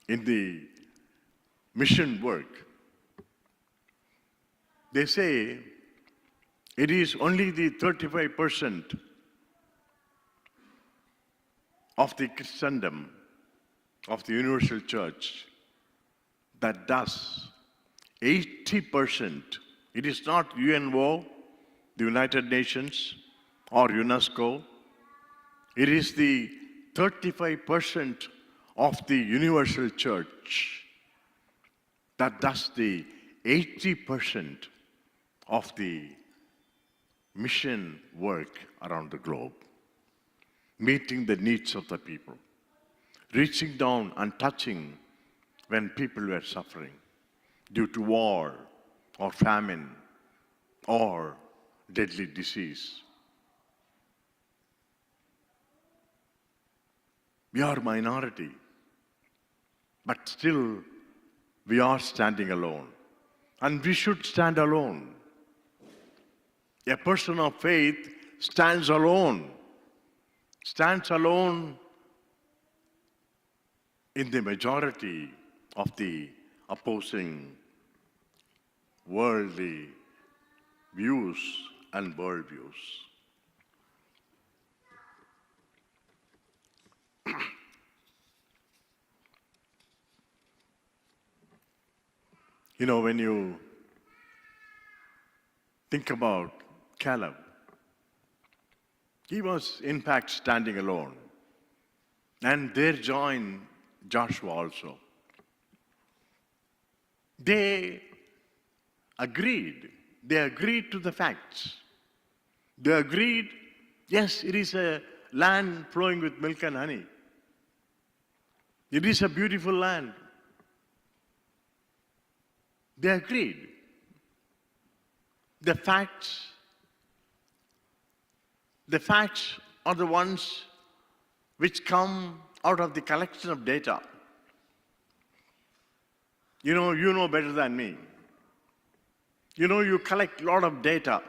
in the mission work, they say it is only the 35% of the Christendom, of the universal church, that does 80%. It is not UNO, the United Nations, or UNESCO. It is the 35% of the universal church that does the 80% of the mission work around the globe, meeting the needs of the people, reaching down and touching when people were suffering due to war or famine or deadly disease. We are minority, but still we are standing alone. And we should stand alone. A person of faith stands alone in the majority of the opposing worldly views and worldviews. You know, when you think about Caleb, he was in fact standing alone. And there joined Joshua also. They agreed to the facts. They agreed, yes, it is a land flowing with milk and honey. It is a beautiful land. They agreed. The facts are the ones which come out of the collection of data. You know better than me. You collect a lot of data,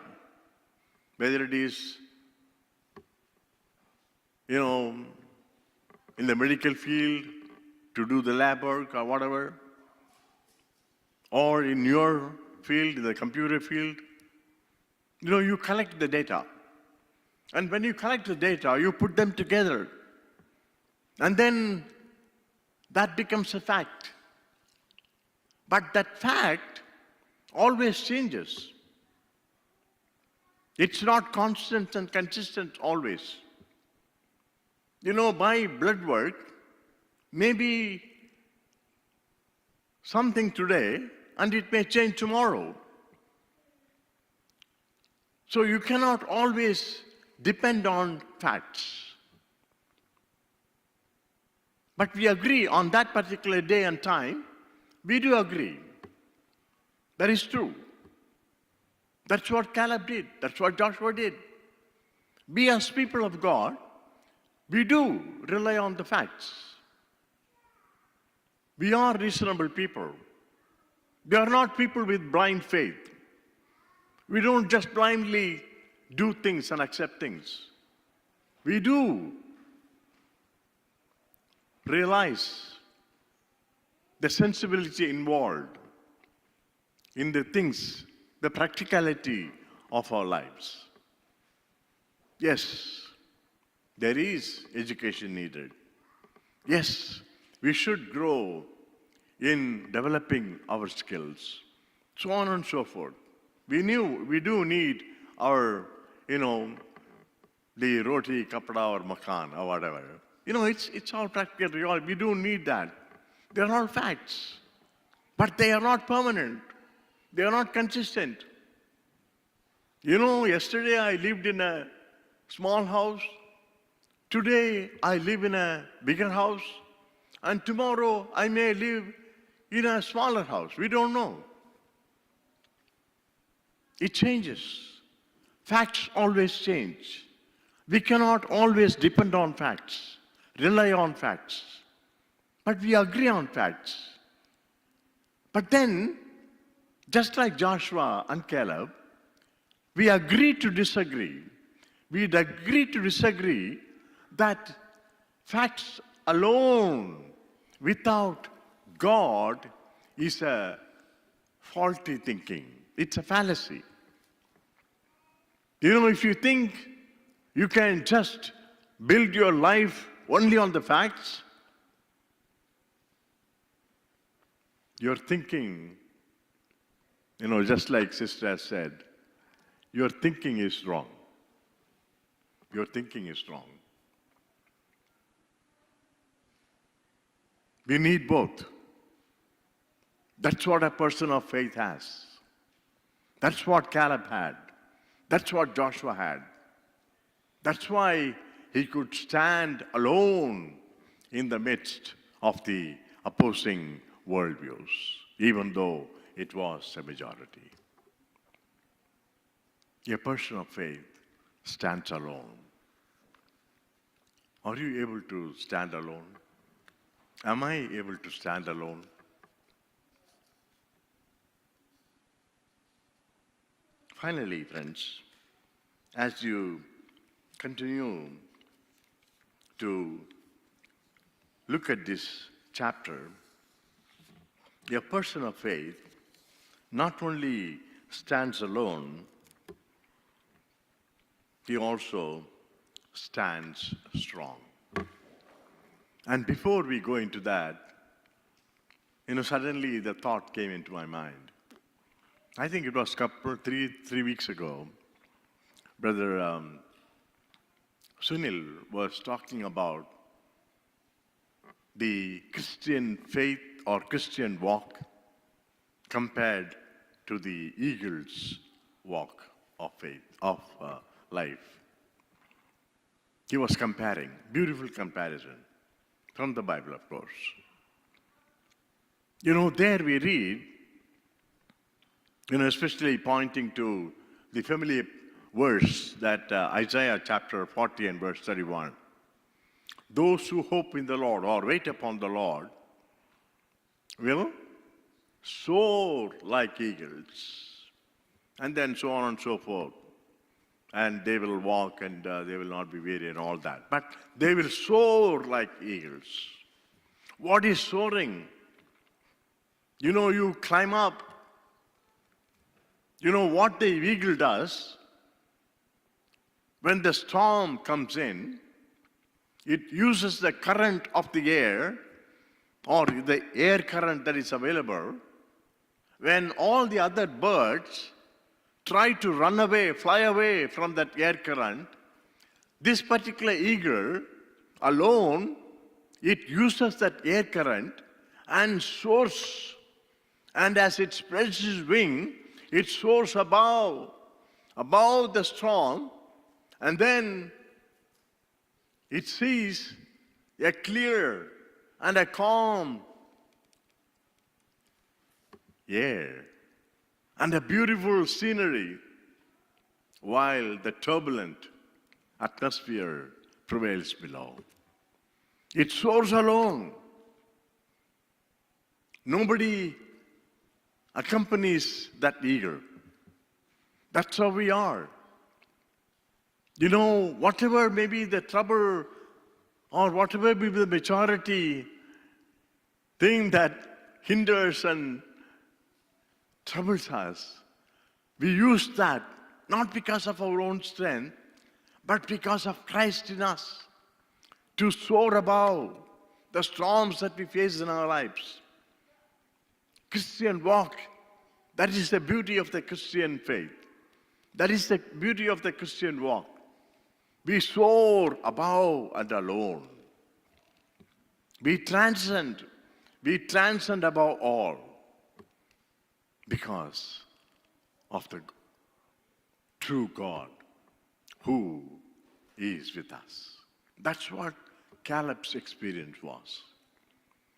whether it is, in the medical field to do the lab work or whatever, or in your field, in the computer field. You collect the data. And when you collect the data, you put them together. And then that becomes a fact. But that fact always changes. It's not constant and consistent always. By blood work, maybe something today, and it may change tomorrow. So you cannot always depend on facts. But we agree on that particular day and time, we do agree. That is true. That's what Caleb did. That's what Joshua did. We as people of God, we do rely on the facts. We are reasonable people. We are not people with blind faith. We don't just blindly do things and accept things. We do realize the sensibility involved in the things, the practicality of our lives. Yes, there is education needed. Yes, we should grow in developing our skills, so on and so forth. We do need our, the roti, kapda, or makan, or whatever. It's all practical reality. We do need that. They are all facts. But they are not permanent. They are not consistent. Yesterday I lived in a small house. Today I live in a bigger house. And tomorrow I may live in a smaller house. We don't know. It changes. Facts always change. We cannot always depend on facts, rely on facts. But we agree on facts. But then, just like Joshua and Caleb, we agree to disagree. We'd agree to disagree that facts alone without God is a faulty thinking. It's a fallacy. If you think you can just build your life only on the facts, you're thinking, just like Sister has said, your thinking is wrong. Your thinking is wrong. We need both. That's what a person of faith has. That's what Caleb had. That's what Joshua had. That's why he could stand alone in the midst of the opposing worldviews, even though it was a majority. A person of faith stands alone. Are you able to stand alone? Am I able to stand alone? Finally, friends, as you continue to look at this chapter, a person of faith not only stands alone, he also stands strong. And before we go into that, suddenly the thought came into my mind. I think it was three weeks ago, Brother Sunil was talking about the Christian faith or Christian walk compared to the eagle's walk of faith, of life. He was comparing, beautiful comparison from the Bible, of course. There we read, especially pointing to the familiar verse that Isaiah chapter 40 and verse 31. Those who hope in the Lord or wait upon the Lord will soar like eagles. And then so on and so forth. And they will walk and they will not be weary and all that. But they will soar like eagles. What is soaring? You climb up. What the eagle does, when the storm comes in, it uses the current of the air or the air current that is available. When all the other birds try to run away, fly away from that air current, this particular eagle alone, it uses that air current and soars. And as it spreads its wing, it soars above the storm, and then it sees a clear and a calm air and a beautiful scenery while the turbulent atmosphere prevails below. It soars alone. Nobody accompanies that eagle. That's how we are. Whatever may be the trouble or whatever may be the majority thing that hinders and troubles us, we use that not because of our own strength, but because of Christ in us, to soar above the storms that we face in our lives. Christian walk, that is the beauty of the Christian faith. That is the beauty of the Christian walk. We soar above and alone. We transcend above all because of the true God who is with us. That's what Caleb's experience was.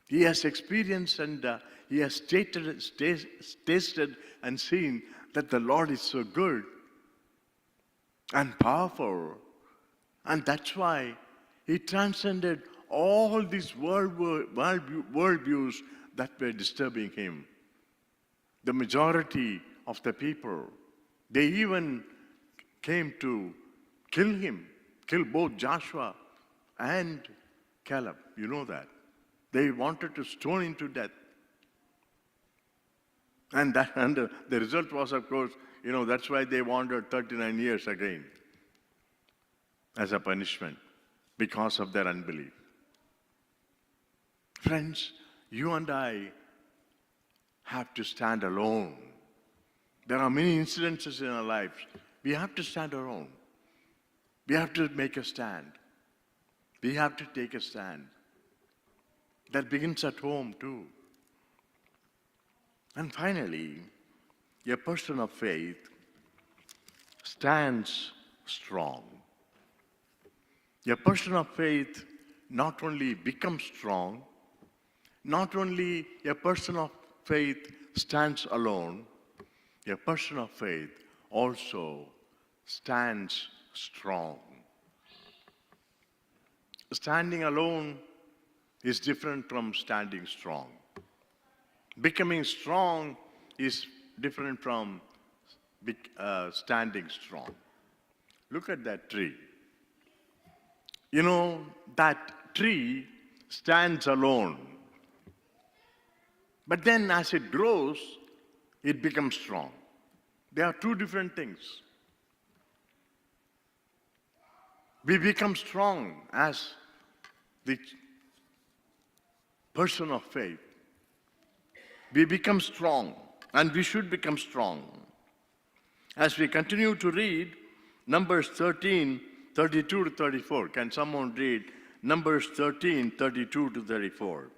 He has experienced and he has tasted and seen that the Lord is so good and powerful. And that's why he transcended all these worldviews that were disturbing him. The majority of the people, they even came to kill him, kill both Joshua and Caleb. You know that. They wanted to stone him to death. And the result was, of course, that's why they wandered 39 years again as a punishment because of their unbelief. Friends, you and I have to stand alone. There are many incidences in our lives. We have to stand alone. We have to make a stand. We have to take a stand. That begins at home too. And finally, a person of faith stands strong. A person of faith not only becomes strong, not only a person of faith stands alone, a person of faith also stands strong. Standing alone is different from standing strong. Becoming strong is different from standing strong. Look at that tree. You know, that tree stands alone. But then as it grows, it becomes strong. They are two different things. We become strong as the person of faith. We become strong, and we should become strong. As we continue to read Numbers 13, 32 to 34. Can someone read Numbers 13, 32 to 34?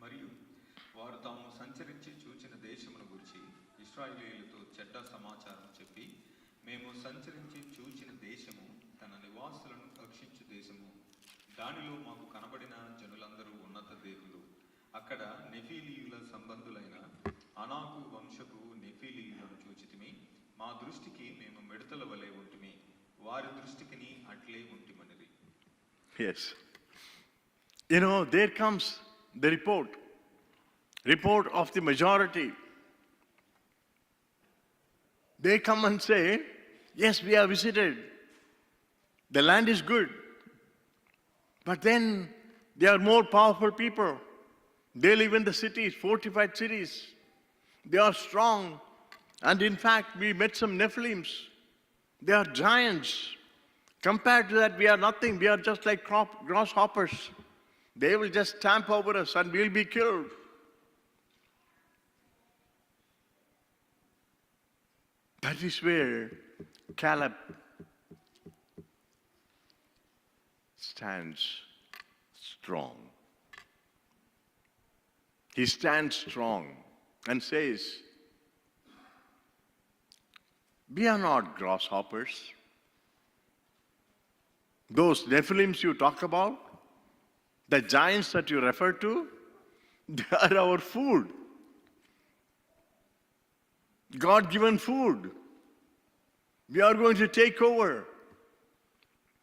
మరియు వారు తాము సంచరించి చూచిన దేశమును గురించి ఇశ్రాయేలీయులతో చెడ్డ సమాచారం చెప్పి, మేము సంచరించి చూచిన దేశము తన నివాసులను భక్షించు దేశము. దానిలో మాకు కనబడిన జనులందరూ ఉన్నత దేవులు. అక్కడ నెఫీలీయుల సంబంధులైన అనాకు వంశపు నెఫీలీయులను చూచితిమి. మా దృష్టికి మేము మిడతల వలె ఉంటిమి, వారి దృష్టికి అట్లే ఉంటిమనిరి. Yes. You know, there comes the report of the majority. They come and say, yes, we have visited. The land is good. But then they are more powerful people. They live in the cities, fortified cities. They are strong. And in fact, we met some Nephilims. They are giants. Compared to that, we are nothing. We are just like grasshoppers. They will just stamp over us and we'll be killed. That is where Caleb stands strong. He stands strong and says, we are not grasshoppers. Those Nephilims you talk about, the giants that you refer to, they are our food. God-given food. We are going to take over.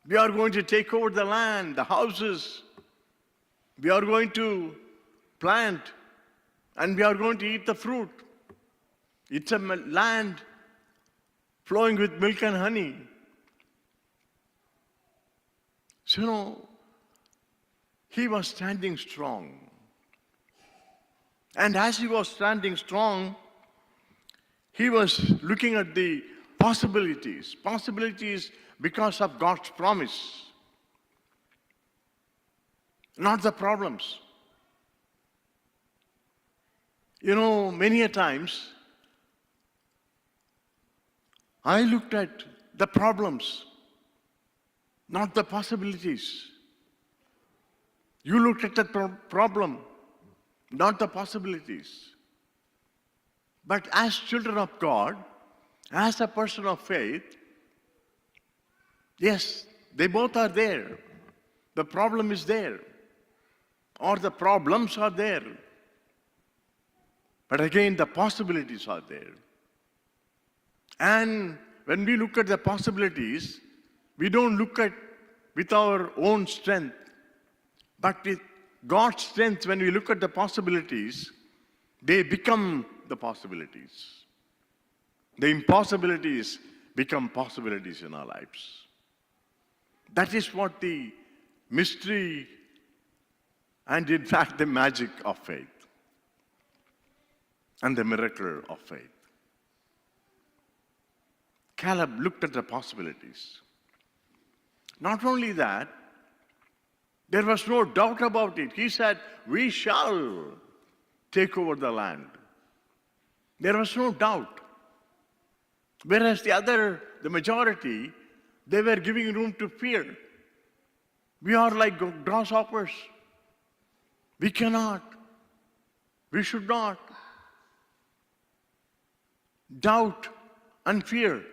We are going to take over the land, the houses. We are going to plant and we are going to eat the fruit. It's a land flowing with milk and honey. So, you know, he was standing strong. And as he was standing strong, he was looking at the possibilities because of God's promise, not the problems. You know, many a times, I looked at the problems, not the possibilities. You looked at the problem, not the possibilities. But as children of God, as a person of faith, yes, they both are there. The problem is there, or the problems are there. But again, the possibilities are there. And when we look at the possibilities, we don't look at with our own strength, but with God's strength. When we look at the possibilities, they become the possibilities. The impossibilities become possibilities in our lives. That is what the mystery and in fact the magic of faith and the miracle of faith. Caleb looked at the possibilities. Not only that, there was no doubt about it. He said, we shall take over the land. There was no doubt. Whereas the majority, they were giving room to fear. We are like grasshoppers. We cannot, we should not doubt and fear.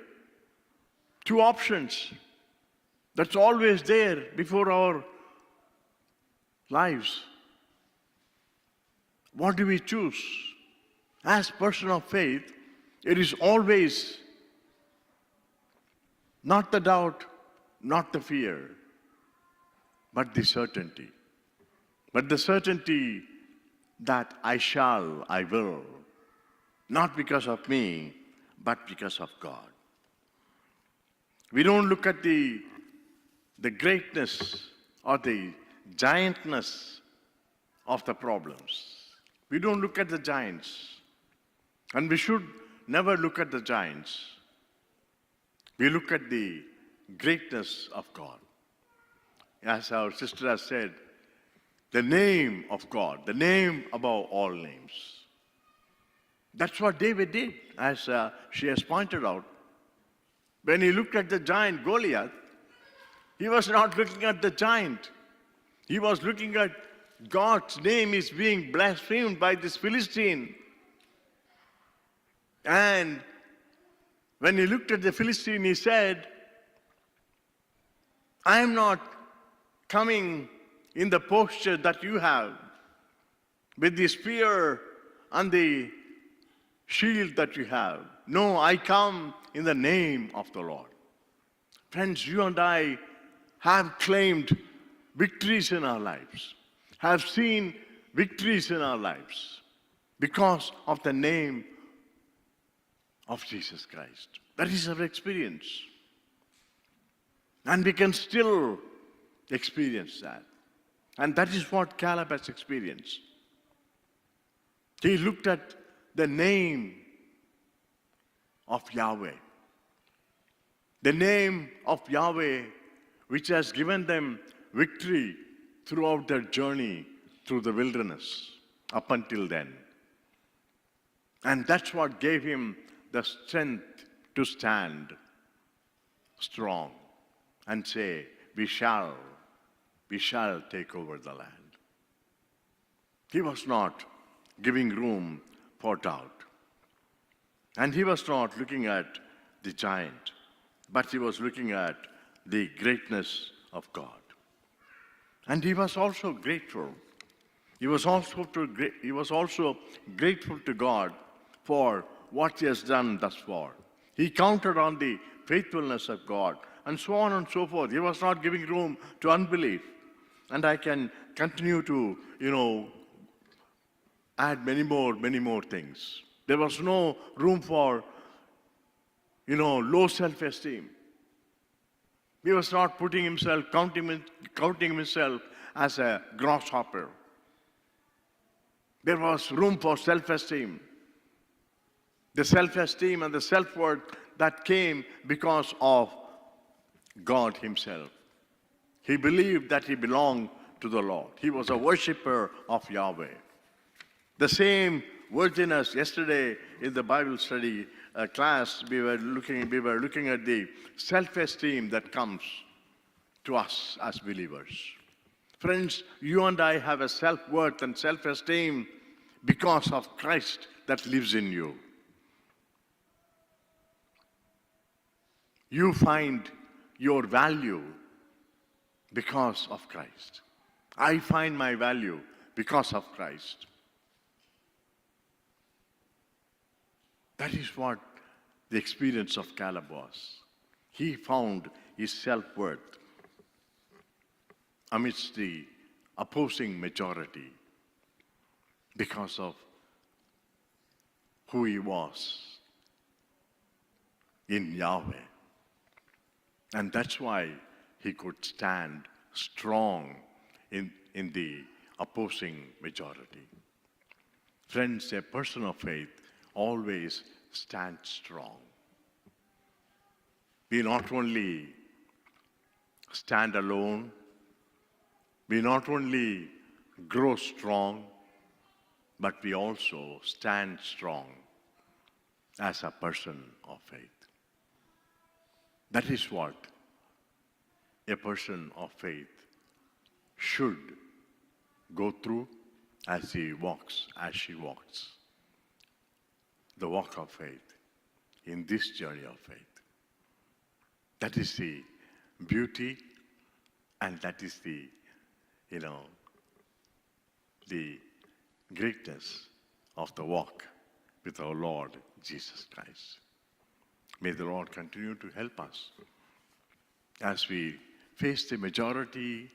Two options. That's always there before our lives. What do we choose? As person of faith, it is always not the doubt, not the fear, but the certainty. But the certainty that I shall, I will, not because of me, but because of God. We don't look at the greatness or the giantness of the problems. We don't look at the giants. And we should never look at the giants. We look at the greatness of God. As our sister has said, the name of God, the name above all names. That's what David did, as she has pointed out. When he looked at the giant Goliath, he was not looking at the giant. He was looking at God's name is being blasphemed by this Philistine. And when he looked at the Philistine, he said, I am not coming in the posture that you have, with the spear and the shield that you have. No, I come in the name of the Lord. Friends, you and I have claimed victories in our lives, have seen victories in our lives because of the name of Jesus Christ. That is our experience. And we can still experience that. And that is what Caleb has experienced. He looked at the name of Yahweh. The name of Yahweh, which has given them victory throughout their journey through the wilderness up until then. And that's what gave him the strength to stand strong and say, we shall take over the land. He was not giving room for doubt. And he was not looking at the giant, but he was looking at the greatness of God. And he was also grateful. He was also grateful to God for what he has done thus far. He counted on the faithfulness of God, and so on and so forth. He was not giving room to unbelief. And I can continue to, add many more things. There was no room for, low self-esteem. He was not putting himself, counting himself as a grasshopper. There was room for self-esteem. The self-esteem and the self-worth that came because of God himself. He believed that he belonged to the Lord. He was a worshiper of Yahweh. The same worthiness yesterday in the Bible study class, we were looking at the self-esteem that comes to us as believers. Friends, you and I have a self-worth and self-esteem because of Christ that lives in you. You find your value because of Christ. I find my value because of Christ. That is what the experience of Caleb was. He found his self-worth amidst the opposing majority because of who he was in Yahweh. And that's why he could stand strong in the opposing majority. Friends, a person of faith always stands strong. We not only stand alone, we not only grow strong, but we also stand strong as a person of faith. That is what a person of faith should go through as he walks, as she walks, the walk of faith in this journey of faith. That is the beauty, and that is the, the greatness of the walk with our Lord Jesus Christ. May the Lord continue to help us as we face the majority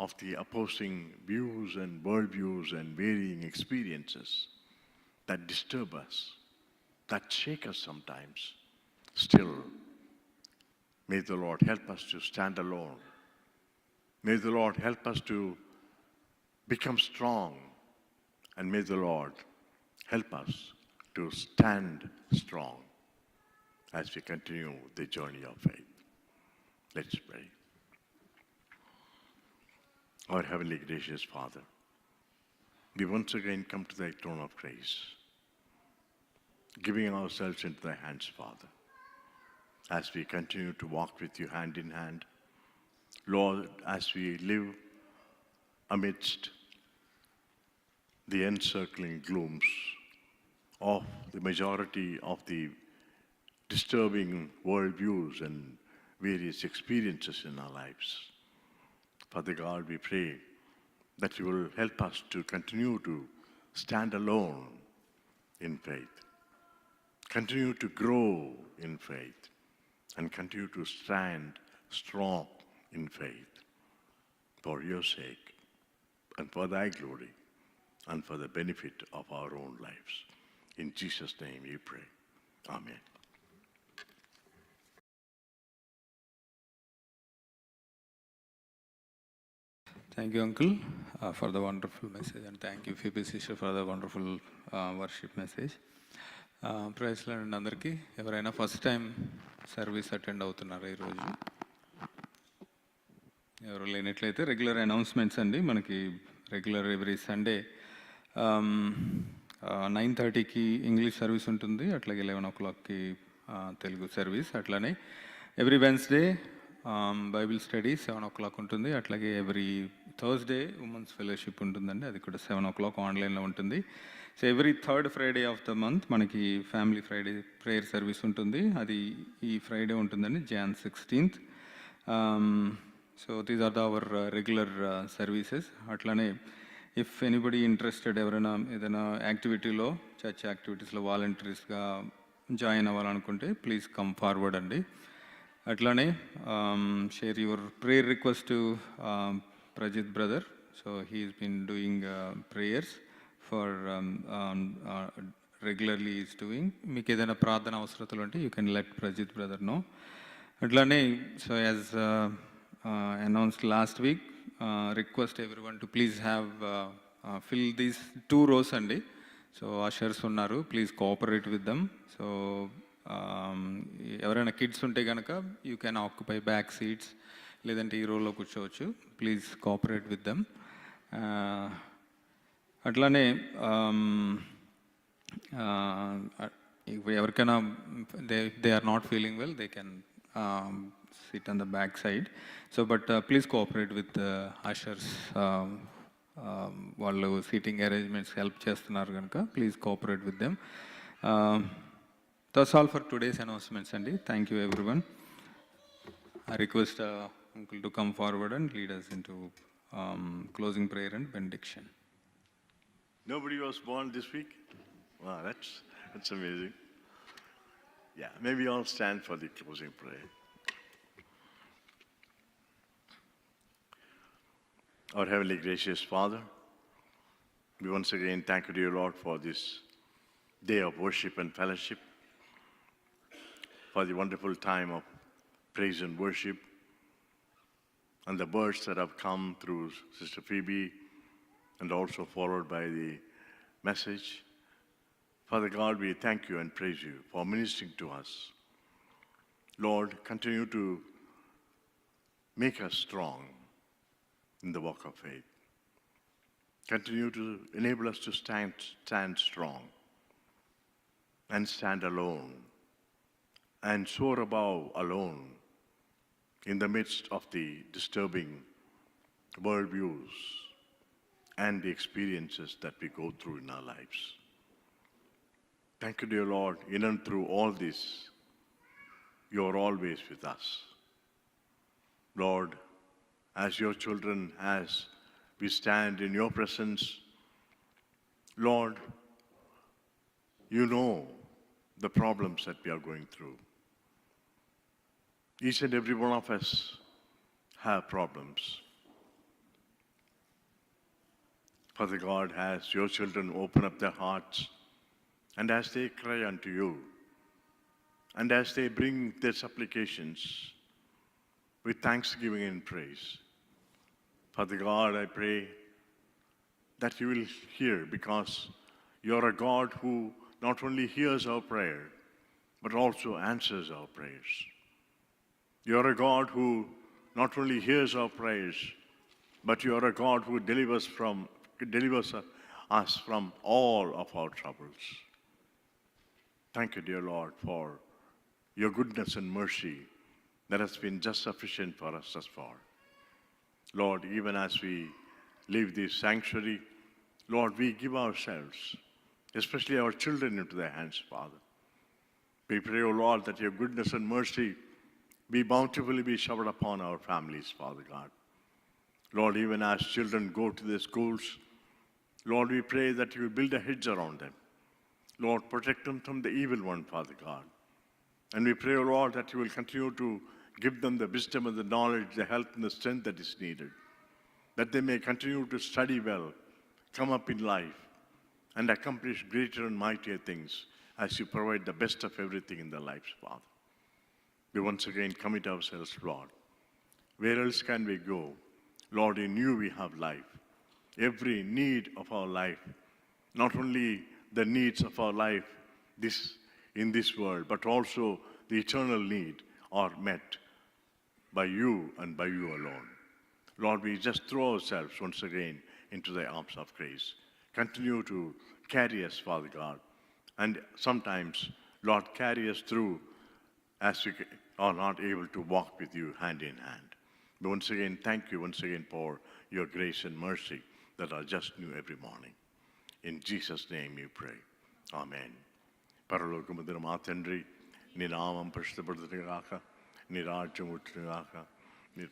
of the opposing views and worldviews and varying experiences that disturb us, that shake us sometimes. Still, may the Lord help us to stand alone. May the Lord help us to become strong. And may the Lord help us to stand strong as we continue the journey of faith. Let's pray. Our heavenly gracious Father, we once again come to thy throne of grace, giving ourselves into thy hands, Father, as we continue to walk with you hand in hand. Lord, as we live amidst the encircling glooms of the majority of the disturbing worldviews and various experiences in our lives, Father God, we pray that you will help us to continue to stand alone in faith, continue to grow in faith, and continue to stand strong in faith for your sake and for thy glory and for the benefit of our own lives. In Jesus' name we pray. Amen. Thank you, Uncle, for the wonderful message, and thank you, Phoebe sister, for the wonderful worship message. Praise Lord అందరికీ. ఎవరైనా first time service attend అవుతున్నారా ఈరోజు? ఎవరు లేనట్లయితే regular announcements అండి. మనకి regular every Sunday 9:30కి English service ఉంటుంది, అట్లాగే 11 o'clockకి తెలుగు సర్వీస్. అట్లానే every Wednesday Bible study 7 o'clock ఉంటుంది. అట్లాగే ఎవ్రీ థర్స్డే ఉమెన్స్ ఫెలోషిప్ ఉంటుందండి, అది కూడా 7 o'clock ఆన్లైన్లో ఉంటుంది. So every third Friday of the month మనకి ఫ్యామిలీ ఫ్రైడే ప్రేయర్ సర్వీస్ ఉంటుంది, అది ఈ ఫ్రైడే ఉంటుందండి, Jan 16th. So these are our regular services. అట్లానే ఇఫ్ ఎనీబడి ఇంట్రెస్టెడ్, ఎవరైనా ఏదైనా యాక్టివిటీలో, చర్చ్ యాక్టివిటీస్లో వాలంటీర్స్గా జాయిన్ అవ్వాలనుకుంటే ప్లీజ్ కమ్ ఫార్వర్డ్ అండి. అట్లానే share your prayer request to Prajith brother. So he's been doing prayers for regularly is doing. మీకు ఏదైనా ప్రార్థన అవసరతలు ఉంటే you can let Prajit brother no. అట్లానే so as announced last week, request everyone to please have fill these 2 rows అండి. So ushers ఉన్నారు, please cooperate with them. So ఎవరైనా kids ఉంటే కనుక you can occupy back seats, లేదంటే ఈ రోలో కూర్చోవచ్చు. Please cooperate with them. అట్లానే ఎవరికైనా they are not feeling well, they can sit on the back side. So but please cooperate with the ushers. వాళ్ళు సీటింగ్ అరేంజ్మెంట్స్ హెల్ప్ చేస్తున్నారు కనుక please cooperate with them. That's all for today's announcements అండి. Thank you everyone. I request uncle to come forward and lead us into closing prayer and benediction. Nobody was born this week? Wow, that's amazing. Yeah, maybe all stand for the closing prayer. Our heavenly gracious Father, we once again thank you, dear Lord, for this day of worship and fellowship, for the wonderful time of praise and worship, and the words that have come through Sister Phoebe, and also followed by the message. Father God, we thank you and praise you for ministering to us. Lord, continue to make us strong in the walk of faith. Continue to enable us to stand strong and stand alone and soar above alone in the midst of the disturbing worldviews and the experiences that we go through in our lives. Thank you, dear Lord, in and through all this, you are always with us. Lord, as your children, as we stand in your presence, Lord, you know the problems that we are going through. Each and every one of us have problems. Father God, as your children open up their hearts, and as they cry unto you, and as they bring their supplications with thanksgiving and praise, Father God, I pray that you will hear, because you're a God who not only hears our prayer, but also answers our prayers. You're a God who not only hears our prayers, but you're a God who delivers us from all of our troubles. Thank you, dear Lord, for your goodness and mercy that has been just sufficient for us thus far. Lord, even as we leave this sanctuary, Lord, we give ourselves, especially our children, into their hands, Father. We pray, O Lord, that your goodness and mercy be bountifully be showered upon our families, Father God. Lord, even as children go to their schools, Lord, we pray that you will build a hedge around them. Lord, protect them from the evil one, Father God. And we pray, O Lord, that you will continue to give them the wisdom and the knowledge, the health and the strength that is needed, that they may continue to study well, come up in life, and accomplish greater and mightier things as you provide the best of everything in their lives, Father. We once again commit ourselves, Lord. Where else can we go? Lord, in you we have life. Every need of our life, not only the needs of our life in this world, but also the eternal need are met by you and by you alone. Lord, we just throw ourselves once again into the arms of grace. Continue to carry us, Father God. And sometimes, Lord, carry us through as we are not able to walk with you hand in hand. But once again, thank you once again for your grace and mercy that are just new every morning. In Jesus' name we pray. Amen. పరలోకముందున మా తండ్రి, నీ నామం పరిశుద్ధపడును గాక, నీ రాజ్యం వచ్చును గాక, నీ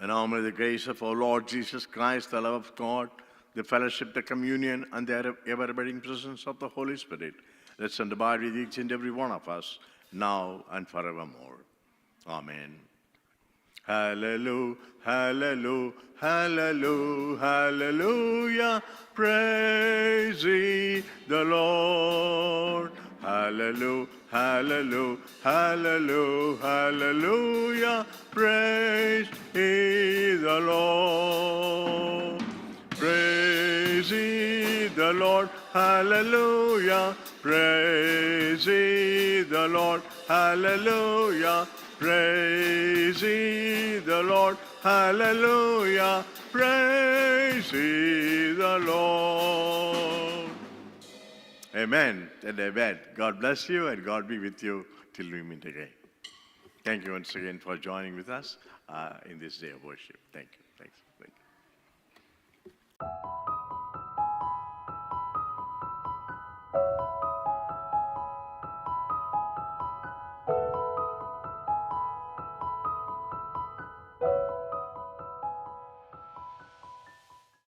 And now may the grace of our Lord Jesus Christ, the love of God, the fellowship, the communion, and the ever-abiding presence of the Holy Spirit rest and abide with each and every one of us, now and forevermore. Amen. Hallelujah, hallelujah, hallelujah, hallelujah. Praise ye the Lord. Hallelujah, hallelujah, hallelujah, hallelujah. Praise ye the Lord. Praise ye the Lord. Hallelujah. Praise ye the Lord. Hallelujah. Praise ye the Lord. Hallelujah. Praise ye the Lord. Amen and amen. God bless you and God be with you till we meet again. Thank you once again for joining with us in this day of worship. Thank you.